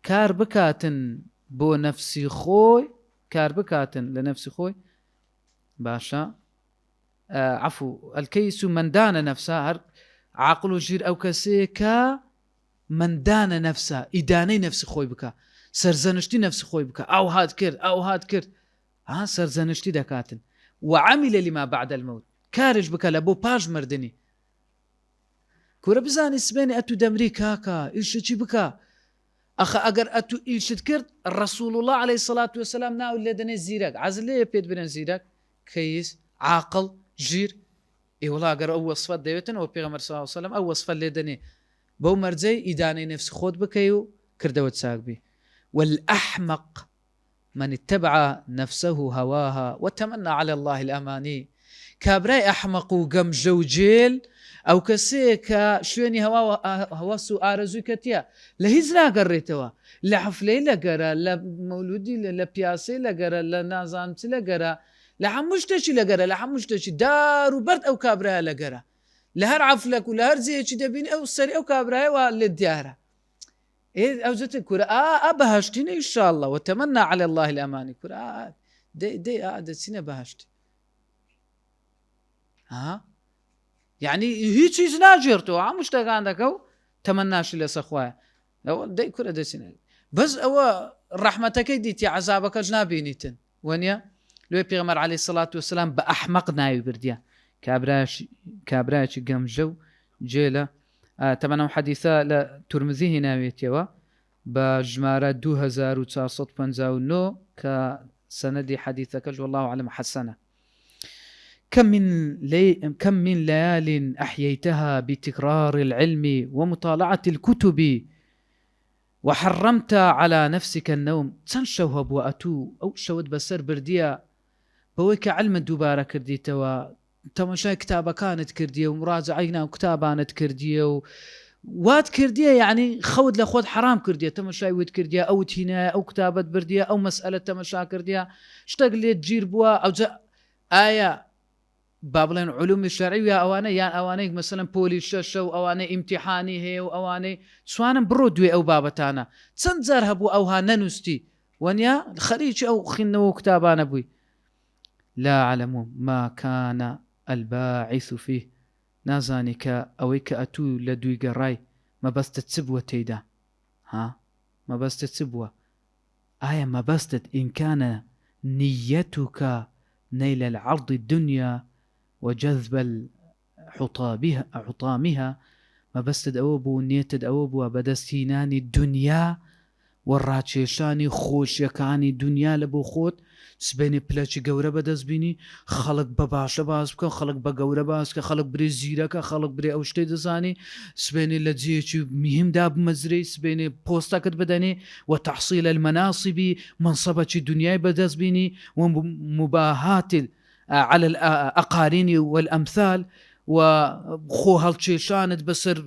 کار بکاتن بۆ نەفسی خۆی کار بکاتن لە نەفسی خۆی باشە عفو الكيس من دان نفسه هەر عاقل و ژیر ئەو کەسەیە کە من دان نفسه ئیدانەی نەفسی خۆی بکە سەرزەنشتی نەفسی خۆی بکە ئەو هات کرد ها سەرزەنشتی دەکاتن وعمل لما بعد الموت کارش بکە لە بۆ پاش مردنی. کورە بزانی سبێنی ئەتوو دەمری کاکە ئیشەکی بکە ئەخە ئەگەر ئەتو ئیشت کرد ڕەسوول الله عليه الصلاة والسلام ناو لێ دەنێ زیرەک عەز لێ پێت برێن زیرەک کەیس عاقڵ ژیر ئێوەڵا ئەگەر ئەو وەسفەت دەوێتن ئەو پێغەمبەر صلی الله عليه وسلم ئەو وەسفەت لێ دەنێ بەو مەرجەی ئیدانەی نفس خۆت بکەی و کردەوە چاک بی والأحمق من اتبع نفسه هواها وتمنى على الله الأماني کابرای ئەحمەق و گەمژە و جێل ئەو کەسەیە کە شوێنی هەواس و ئارەزووی کەتیە لە هیچ ناگەڕێتەوە لە حەفلەی لەگەرە لە مەولودی لە پیاسەی لەگەرە لە نازانچ لەگەرە لە هەموو شتێکی لەگەرە لە هەموو شتێکی دار و بەرد ئەو کابرایە لەگەرە لە هەر عەفلەک و لە هەر جێیەکی دەبینی ئەو سەری ئەو کابرایەوە لێ دیارە ئەو جەتە کورە بەهەشتینە ئینشاءالله وتەمەنا عەلە الله الأمانی کورە دەچینە بەهەشت یعنی هیچ چیز ناژێرتەوە هەموو شتەکان دەکە و تەمەناشی لەسەر خوایە دەی کورە دەچینە بەس ئەوە ڕەحمەتەکەی دیتی عەزابەکەش نابینیتن وەنیە لێ پێغەمبەر عەلەیهی سەڵات وسەلام بە ئەحمەق ناوی بردیە کابرایەکی گەمژە و جێلە تەمەنە و حەدیثە لە تورمزی هێناوێتەوە بە ژمارە 2459 کە سەنەدی حەدیثەکەش والله أعلم حەسەنە كم من ليال أحييتها بتكرار العلم ومطالعة الكتب وحرمت على نفسك النوم تنشوه بوأتو أو شود بسر برديا بويك علم دوبارة كرديتوا تماشا كتابة كانت كردية ومراجعينا وكتابانت كردية وات كردية يعني خود لخود حرام كردية تماشا ويد كردية أو تهنا أو كتابة بردية أو مسألة تماشا كردية اشتاق لي تجير بوا أو جاء آية بابلين علوم الشرعية أواني يعني أواني مثلا بولي شو أواني امتحاني هي وأواني سوانا برودوي أو بابتانا تنزر هبو أوها ننستي ونيا الخريج أو خنو كتابان أبوي لا أعلم ما كان الباعث فيه نازانك أويك أتو لدوي قراي ما بس تتسبوة تيدا ما بس تتسبوة ما بس إن كان نيتك نيل العرض الدنيا وجذب حطامها ما بس تدأوبوا نية تدأوبوا بدستيناني الدنيا والراتشيشاني خوش يكاني دنيا لبو خوت سبيني بلاتشي قورة بدز بيني خلق بباشا باسبك خلق بقورة باسك خلق بري زيرك خلق بري اوشتي دزاني سبيني لجيشي مهم داب مزري سبيني بوستاكت بدني وتحصيل المناصب منصبة الدنيا بدز بيني ومباهات على الأقارين والأمثال وخو هەڵکێشانت بەسەر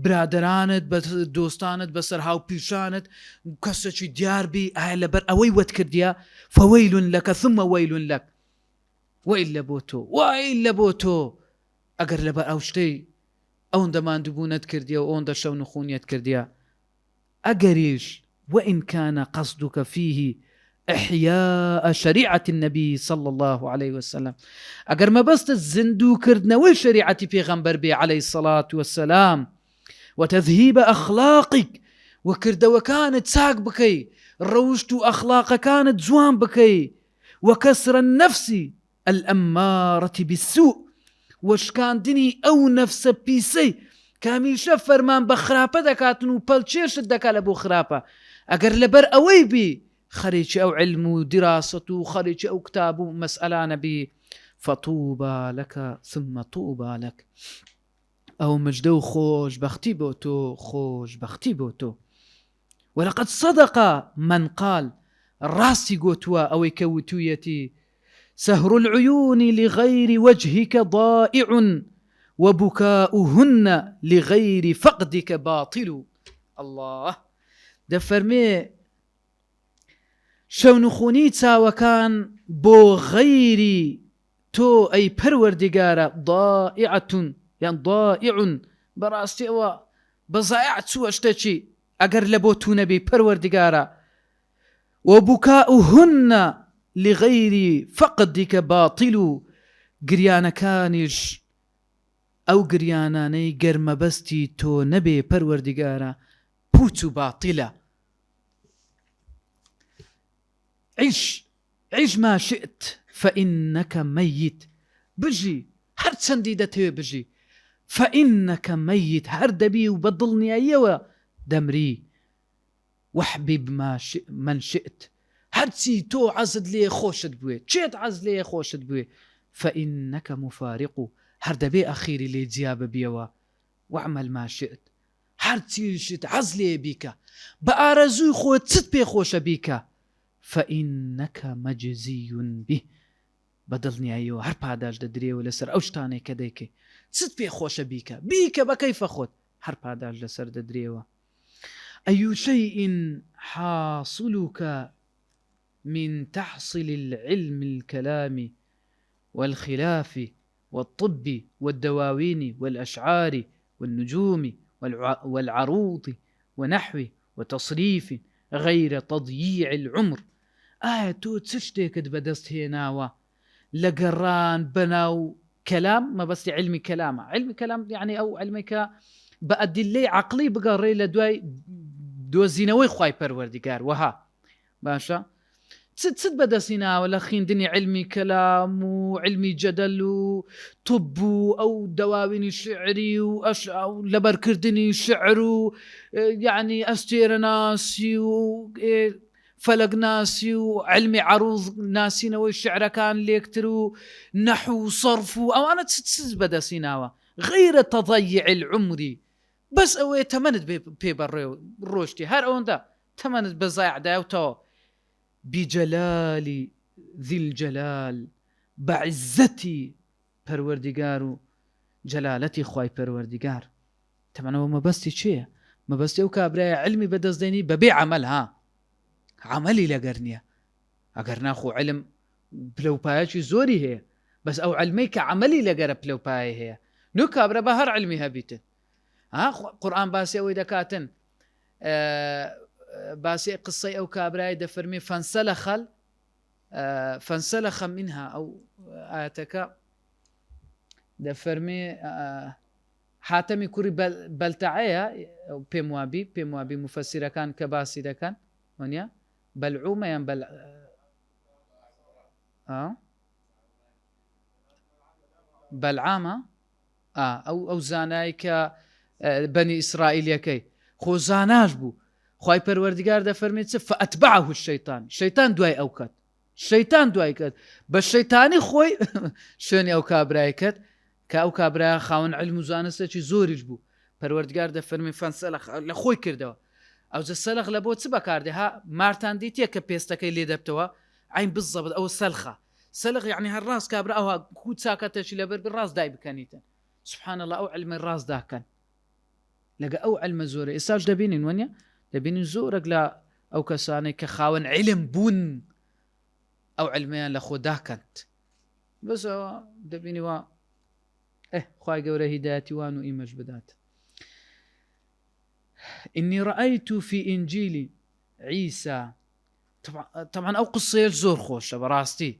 برادرانت بە دۆستانت بەسەر هاوپیشانت کەسێکی دیاربی ئایا لەبەر ئەوەی وەت کردیا فەوەیل لەکە ثم وەیل لەک وەیل لە بۆ تۆ ئەگەر لەبەر ئەو شتەی ئەوەندە ماندووبوونەت کردیە و ئەوەندە شەو نخوونیت کردیا ئەگەریش وإن كان قصدك فيه إحياء شريعة النبي صلى الله عليه وسلم أجر ما بس الزندو كردنا وشريعة پیغمبر بي عليه الصلاة والسلام وتذهيب أخلاقك وكرد وكانت ساق بكي روشت أخلاق كانت زوان بكي وكسر النفس الأمارة بالسوء وش كان دني أو نفس بيسي كامي شفر من بخرابة دكاتنو بلچيش الدكا لبو خرابة أجر لبر أوي بي خريج أو علم ودراسة وخريج أو كتاب ومسألة نبي فطوبى لك ثم طوبى لك أو مجدو خوش بختي بوتو ولقد صدق من قال راسي قوتوا أو يكوتويتي سهر العيون لغير وجهك ضائع وبكاؤهن لغير فقدك باطل الله دفرمي شەونخونی چاوەکان بۆ غەیری تۆ ئەی پەروەردیگارە ضائعة یان ضائع بەڕاستیەوە بەزایع چووە شتێکی ئەگەر لە بۆ تو نەبی پەروەردیگارە وبكاؤهن لغير فقدك باطل گریانەکانیش ئەو گریانانەی گەرمەبەستی تۆ نەبێ پەروەردیگارە پوچ و باتیلە عيش ما شئت فإنك ميت بجي هر چەندی دەتەوێ بژی فإنك ميت هر دەبی و بەدڵنیاییەوە دەمری واحبب من شئت هرچی تۆ عەزت لێ خۆشت بوێ چێت عەز لێ خۆشت بوێ فإنك مفارق هەر دەبێ ئەخیری لێ جیا ببیەوە واعمل ما شئت هەرچی شت عەز لێ بیکە بە ئارەزووی خۆت چت پێ خۆشە بیکە فإنك مجزي به بەدڵنیاییەوە هەر پاداش دەدرێەوە لەسەر ئەو شتانەی کە دەیکەی چت پێ خۆشە بیکە بە کەیفە خۆت هەر پاداش لەسەر دەدرێەوە أي شيء حاصلك من تحصيل العلم الكلام والخلاف والطب والدواوين والأشعار والنجوم والعروض ونحو وتصريف غير تضييع العمر تو تشتێکت بەدەست هێناوە لە گەڕان بەناو كلام ما بس علمي كلام يعني أو علمك بأدلة عقلي بقري لدواي دۆزینەوەی خوای پەروەردیگار وەها باشە چت بەدەستیناوە لە خوێندنی علمی کەلام و علمی جەدەل و طب و ئەو دەواوینی شعری و لەبەرکردنی شعر و یعنی ئەستێرە ناسی و فەلەک ناسی و علمی عروض ناسینەوەی شعرەکان لێکتر و نەحو و صەرف و ئەوانە چت بەدەستیناوە غەیرە تەضەیع العمری بس ئەوەیە تەمەنت پێ بەڕێ ڕۆشتی هەر ئەوەندە تەمەنت بە زایعدایەوەتەوە بجلالی ذی الجلال بەعزەتی پەروەردیگار و جەلالەتی خوای پەروەردیگار تەمەنەوە مەبەستی چییە؟ مەبەستی ئەو کابرایە علمی بەدەستدێنی بەبێ عەمەل عەمەلی لەگەر نییە ئەگەر ناخۆ علم پلەپایەکی زۆری هەیە بەس ئەو علمەی کە عەمەلی لەگەرە پلەپایە هەیە نو کابرا بە هەر علمی هەبیتن قورآن باسی ئەوەی دەکاتن باسی قسەی ئەو کابرای دەفەرمێ فانسلخ منها ئەو ئاەتەکە دەفەرمێ حاتەمی کوڕی بەلتەعەیە پێم وابی مفەسیرەکان کە باسی دەکەن وانە بەلعومە یان بەلعامە ئەو زانای کە بەنی ئیسرائیلەکەی خۆ زاناش بوو خوای پەروەردیگار دەفەرمێت چ فەئەتبعه الشەیطان شەیطان دوای ئەو کات شەیطان دوای کات بە شەیطانی خۆی شوێنی ئەو کابرای کرد کە ئەو کابرا خاوەن علم و زانستێکی زۆریش بوو پەروەردیگار دەفەرمێ فەنسەلخ لە خۆی کردەوە ئەو سەلخ لە بۆ چ بەکاردێ مارتان دیتە کە پێستەکەی لێ دەبتەوە عین بالضبط ئەو سەلخ یعنی هەر ڕاست کابرا ئەوە کووت چاکەتێکی لەبەر ڕاست دای بکەنیتن سبحان الله ئەو علمە ڕاست داکەن لەگە ئەو علمە زۆرە ئێستاش دەبینین وانە دەبینین زۆرێک لە ئەو کەسانەی کە خاوەن علم بوون ئەو علمیان لە خۆ داکەند بەسەوە دەبینیوە خوای گەورە هیدایەتی وان و ئیمەش بدات إني رأيت في إنجيل عيسى طبعا أو قصة زور خوشة براستي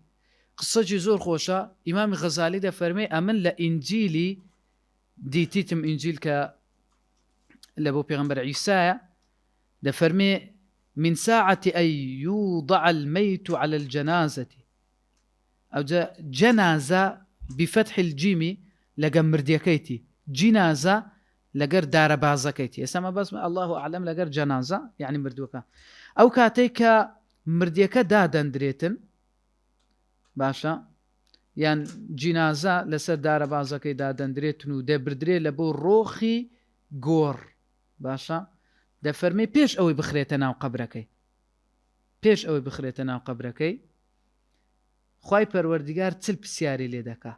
قصة زور خوشة إمام غزالي ده فرمي أمن لإنجيلي ديتيتم إنجيل ك لبو بيغمبر عيسى ده فرمي من ساعة أن يوضع الميت على الجنازة أو جنازة بفتح الجيم لقم مرديكيتي جنازة لەگەر دارە بازەکەیتی ئێستا بەس الله ئەعلەم لەگەر جەنازە یعنی مردووەکە ئەو کاتێک کە مردیەکە دادەندرێتن باشە یان جینازە لەسەر دارە بازەکەی دادەندرێتن و دەبردرێت لە بۆ ڕۆخی گۆڕ باشە دەفەرمێ پێش ئەوەی بخرێتە ناو قەبرەکەی خوای پەروەردیگار چل پرسیاری لێ دەکا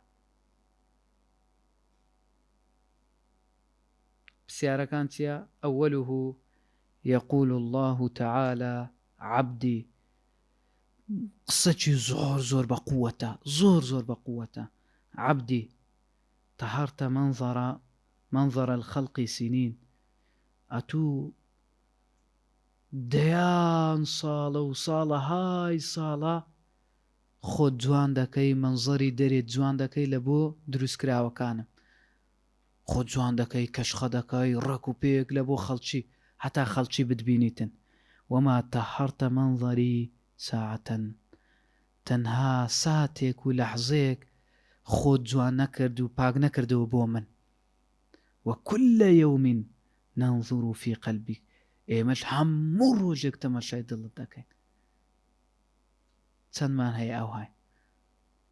پرسیارەکان چیە؟ ئەوەله يقول الله تعالى عبدي قسەی زۆر بە قووەتە عبدي طهرت منظر الخلق سنين ئەتوو دەیان ساڵە و ساڵەهای ساڵە خۆت جوان دەکەی منزەری دەرێت جوان دەکەی لە بۆ دروستکراوەکانم خۆ جوان دەکەی کەشخە دەکەی ڕێک و پێک لە بۆ خەڵکی هەتا خەڵکی بتبینیتن وما تەحەرتە منظەری ساعەتەن تەنها ساتێک و لەحزەیەک خۆت جوان نەکرد و پاک نەکردەوە بۆ من وكل يوم ننظر في قلبك ئێمەش هەموو ڕۆژێک تەماشای دڵت دەکەین. چەندمان هەیە ئەوهای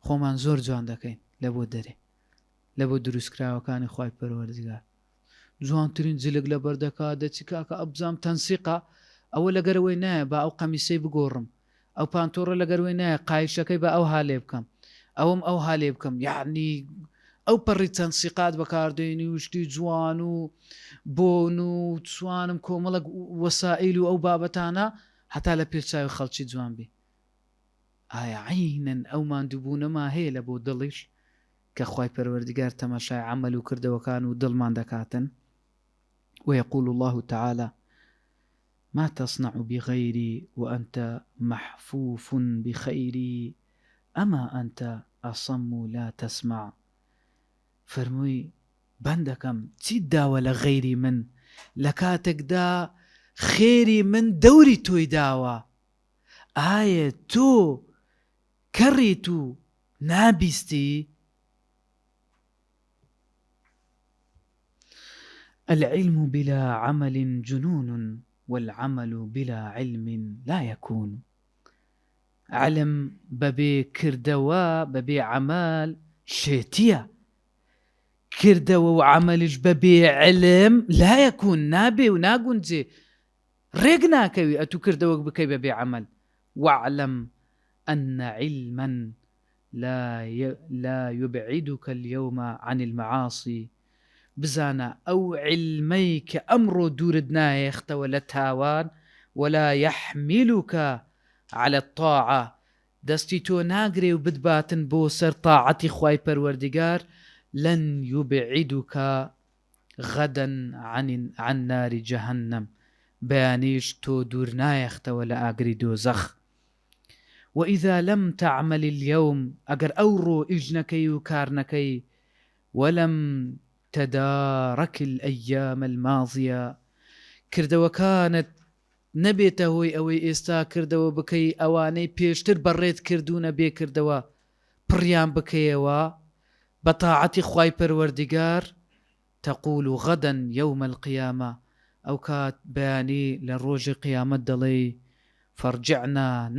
خۆمان زۆر جوان دەکەین لە بۆ دەرێ، لە بۆ دروستکراوەکانی خوای پەروەردگار. جوانترین جلک لە بەردەکا دەچی کاکە ئەبزام تەنسیقا ئەوە لەگەرەوەی نایە با ئەو قەمیسەی بگۆڕم، ئەو پانتۆڕە لەگەروەی نایە قایشەکەی بە ئەو هالێ بکەم، ئەوم ئەو هالێ بکەم. یعنی ئەو پەڕی تەنسیقات بەکاردێنی و شتی جوان و بۆن و توانم کۆمەڵک وەسائیل و ئەو بابەتانە هەتا لە پێچاوی خەڵکی جوان بی. ئایا عینەن ئەو ماندووبوونەما هەیە لە بۆ دڵیش کە خوای پەروەردگار تەماشای عەمەل و کردەوەکان و دڵمان دەکاتن؟ ويقول الله تعالى: ما تصنع بغيري وأنت محفوف بخيري أما أنت أصم لا تسمع. فرمووی بەندەکەم چیت داوە لە غەیری من، لە کاتێکدا خێری من دەوری تۆی داوە، ئایا تۆ کەڕیت و نابیستی؟ العلم بلا عمل جنون والعمل بلا علم لا يكون. علم ببي كردوا ببي عمل شيتيا، كردوا وعملش ببي علم لا يكون. نابي وناقونجي ريقنا كوي أتو كردوا بكي ببي عمل. واعلم أن علما لا يبعدك اليوم عن المعاصي. بزانا أو علميك أمر دوردنا يختوى لتاوان ولا يحملك على الطاعة. دستي تو ناقري وبدباتن بو سر طاعتي خواي پروردگار لن يبعدك غدا عن نار جهنم. بيانيش تو دورنا يختوى لآقري دوزخ. وإذا لم تعمل اليوم أقر أورو إجنكي وكارنكي ولم تدارك الأيام الماضية كردوا كانت نبيته أوي إستا كردوا بكي أواني بيشتر بريت كردونا بي كردوا بريان بكيوا بطاعتي خواي پروردگار تقول غدا يوم القيامة أو كات بياني للروج قيامة دلي فرجعنا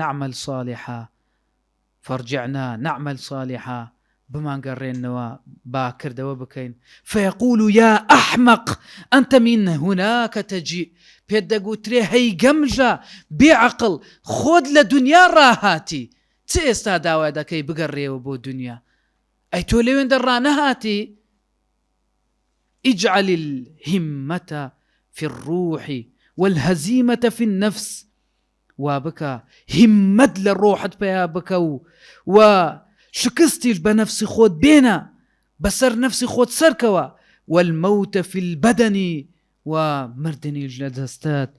نعمل صالحا بمان قرينوا باكر دوا بكين فيقول يا أحمق أنت من هناك تجي بيدقو تري هي قمجة بعقل خود لدنيا راهاتي تيستا داوا داكي بقري وبو دنيا أي تولي وين درانهاتي. اجعل الهمة في الروح والهزيمة في النفس. وابكا همد للروح بيا بكو وشكستيش بنفسي خود بينا بسر نفسي خود سركوا والموت في البدن ومردني جلدستات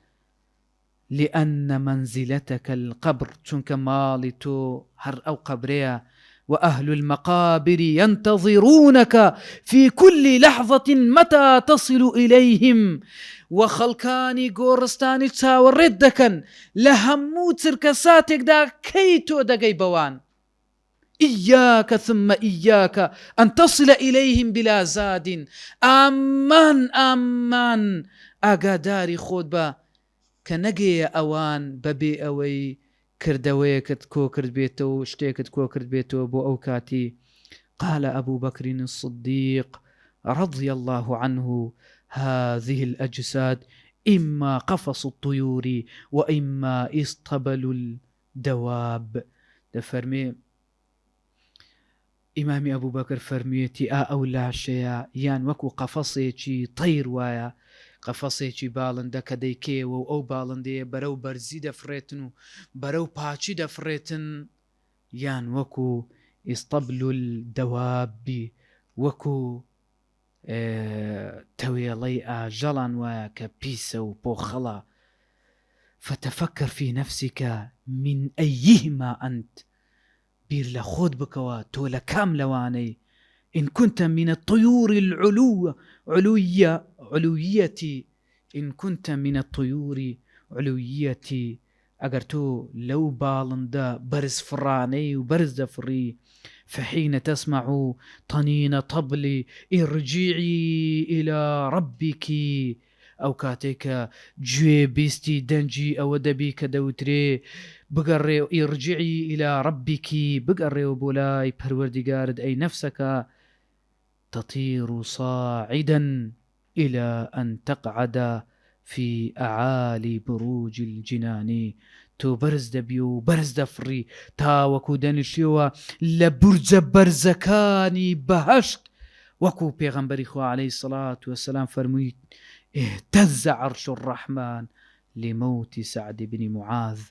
لأن منزلتك القبر چونك مالتو هر أو قبريا وأهل المقابر ينتظرونك في كل لحظة متى تصل إليهم. وخلقاني قورستاني تاورد دكن لهمو تركساتك دا كيتو دقي بوان. إياك ثم إياك أن تصل إليهم بلا زاد. آمان ئاگاداری خۆت بە کە نەگەیە ئەوان بەبێ ئەوەی کردەوەیەکت کۆ کرد بێتەوە شتێکت کۆ کرد بێتەوە بۆ ئەو کاتی. قال أبو بكر الصديق رضي الله عنه: هذه الأجساد إما قفص الطيور وإما إسطبل الدواب. دفرمي إمامي أبو بكر فرميتي أو لاشيا يان وكو قفصيكي طير وايا قفصيكي بالنده كديكي أو بالنده برو برزي دفريتن برو باشي دفريتن يان وكو إسطبل الدواب وكو تويلي آجلان وايا كبيسة وبوخلا. فتفكر في نفسك من أيهما أنت. بير لخود بكوا تولا كام لواني. إن كنت من الطيور علوية إن كنت من الطيور علوية أقرتو لو بالندا برز فراني وبرز دفري. فحين تسمع طنين طبلي ارجعي إلى ربك ئەو کاتێک کە گوێ بیستی دەنجی ئەوە دەبی کە دەوترێ بگەڕێ ئیرجعی إلى ربك بگەڕێەوە بۆ لای پەروەردیگارت ئەی نەفسەکە تطير صاعدا إلى أن تقعد في أعالي بروج الجنان تۆ بەرز دەبی و بەرز دەفڕی تاوەکو دەنیشیەوە لە بورجە بەرزەکانی بەهەشت وەکو پێغەمبەری خوا عەلەیهی سەڵات وەسەلام فەرمووی اهتز عرش الرحمن لموت سعد بن معاذ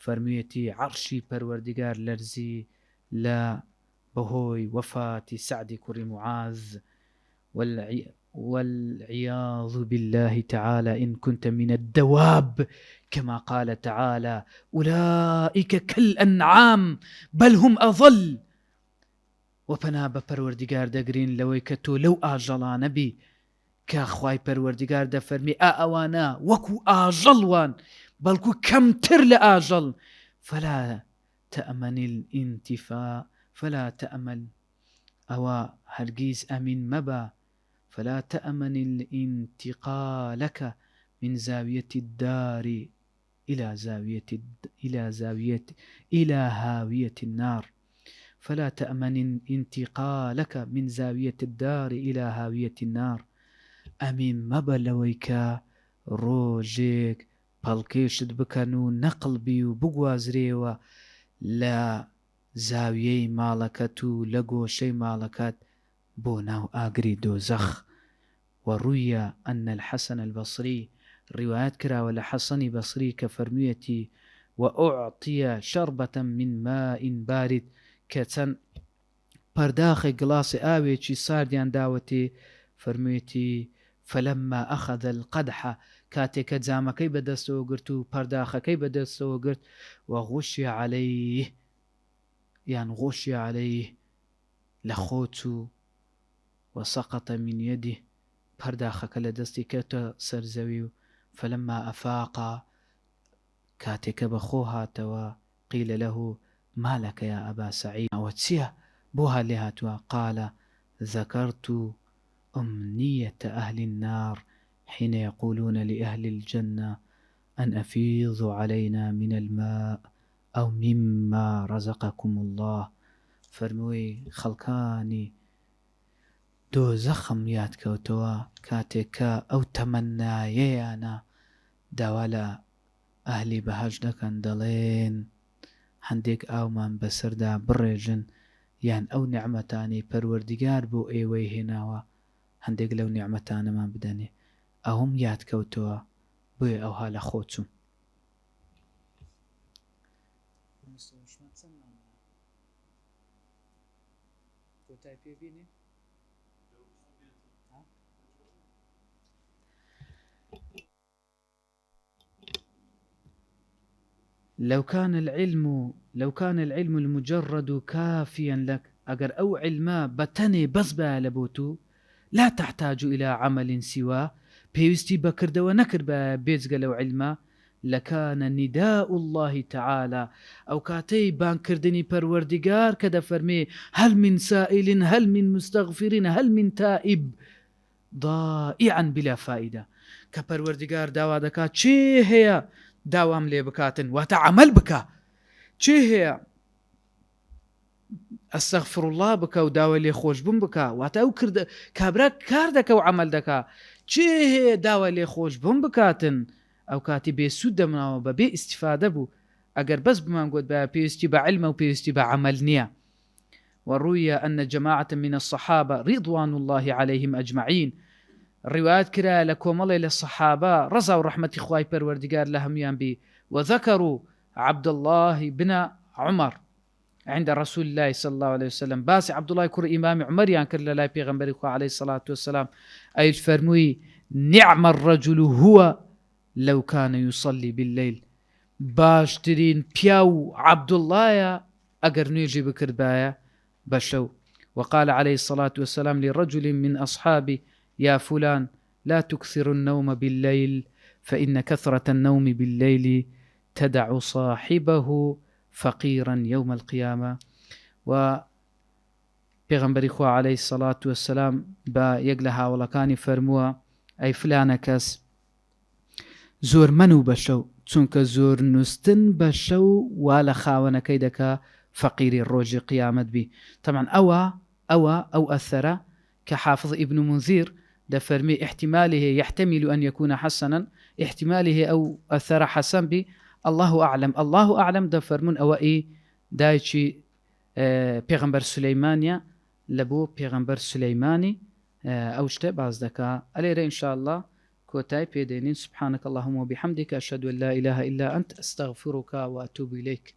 فەرموویەتی عەرشی پەروەردیگار لەرزی لە بەهۆی وەفاتی سعدی کوڕی معاذ والعياذ بالله تعالى إن كنت من الدواب كما قال تعالى أولئك كالأنعام بل هم أضل وپنا بە پەروەردیگار دەگرین لەوەی کە تۆ لەو ئاژەڵانە بی کە خوای پەروەردیگار دەفەرمی ئەوانە وەکو ئاژەڵوان بەڵکو کەمتر لە ئاژەڵ فلا تأمن الانتفاع فلا تأمن أو هرگيز أمين مبا فلا تأمن الانتقالك من زاوية الدار إلى هاوية النار فلا تأمن انتقالك من زاوية الدار إلى هاوية النار أمين مبا لويك روجيك پەڵکێشت بکەن و نەقڵبی و بگوازرێەوە لە زاویەی ماڵەکەت و لە گۆشەی ماڵەکەت بۆ ناو ئاگری دۆزەخ. وڕوویە ئەن الحەسەن البەسری ڕیوایەت کراوە لە حەسەنی بەسری کە فەرموویەتی وأعطي شربة من ماء بارد کە چەند پەرداخی گڵاسی ئاوێکی ساردیان داوەتێ فەرموویەتی فلما أخذ القدح کاتێکە جامەکەی بەدەستەوە گرت و پەرداخەکەی بەدەستەوە گرت وغشي عليه یان غشي عليه لە خۆت و وسقط من يده پەرداخەکە لە دەستی کەوتە سەرزەوی و فلما أفاق کاتێکە بەخۆ هاتەوە قيل له ما لك يا أبا سعيد ئەوە چییە بۆ لێ هاتووە قال ذكرت أمنية أهل النار حين يقولون لأهل الجنة أن أفيضوا علينا من الماء أو مما رزقكم الله فەرمووی خەڵکانی دۆزەخم یاد کەوتەوە کاتێککە ئەو تەمەنایەیانە داوا لە ئەهلی بەهەشت دەکەن دەڵێن هەندێک ئاومان بەسەردا بڕێژن یان ئەو نیعمەتانی پەروەردیگار بۆ ئێوەی هێناوە هەندێک لەو نیعمەتانەمان بدەنێ ئەوم یاد کەوتەوە بۆیە ئەوها لە خۆچوون. لو كان العلم المجرد كافيا لك أجر أو علما بتني بصبا لبوتو لا تحتاج إلى عمل سواه بيوستي بكرد ونكر بيزق لو علما لكان نداء الله تعالى أو كاتي بان كردني پروردگار كده فرمي هل من سائل هل من مستغفر هل من تائب ضائعا بلا فائدة كپروردگار داوا دكا چه هي داوام لێ بکاتن واتە عمل بکە چێ هەیە ئەستەغفر الله بکە و داوای لێ خۆشبوون بکە واتە ئەو کردە کابرا کار دەکە و عمل دەکا چێ هەیە داوای لێ خۆشبوون بکاتن ئەو کاتی بێسوود دەمناوە بە بێ ئیسیفادە بوو ئەگەر بەس بمان گوت بە پێویستی بە عیلمە و پێویستی بە عمل نییە. وروي أن جماعة من الصحابة رضوان الله عليهم أجمعين روايات كرا لكومالي للصحابة رضا ورحمة إخواي پروردگار لهم ينبي وذكروا عبد الله بن عمر عند رسول الله صلى الله عليه وسلم باس عبد الله كر إمام عمر ينكر لله بيغمبر إخوة عليه الصلاة والسلام أي الفرموي نعم الرجل هو لو كان يصلي بالليل باشترين بياو عبد الله أقر نيجي بكربايا بشو. وقال عليه الصلاة والسلام لرجل من أصحابه يا فلان لا تكثر النوم بالليل فإن كثرة النوم بالليل تدع صاحبه فقيرا يوم القيامة. و پیغمبر خوا عليه الصلاة والسلام با يقلها ولكاني فرموا أي فلان كس زۆر من و بە شەو چونکە زۆر نووسن بە شەو وا لە خاوەنەکەی دەکا فەقیری ڕۆژی قیامەت بی طبعا ئەو ئەثەرە کە حافظ ابن منذیر دەفەرمی احتماله يحتمل أن يكون حسنا احتماله أو أثر حسن بي الله أعلم دەفەرمون ئەوە دایکی پێغەمبەر سولەیمانە لە بۆ پێغەمبەر سولەیمانی ئەو شتە باز دەکا ئەلێرە إن شاء الله كوتاي بيدينين سبحانك اللهم وبحمدك أشهد أن لا إله إلا أنت أستغفرك وأتوب إليك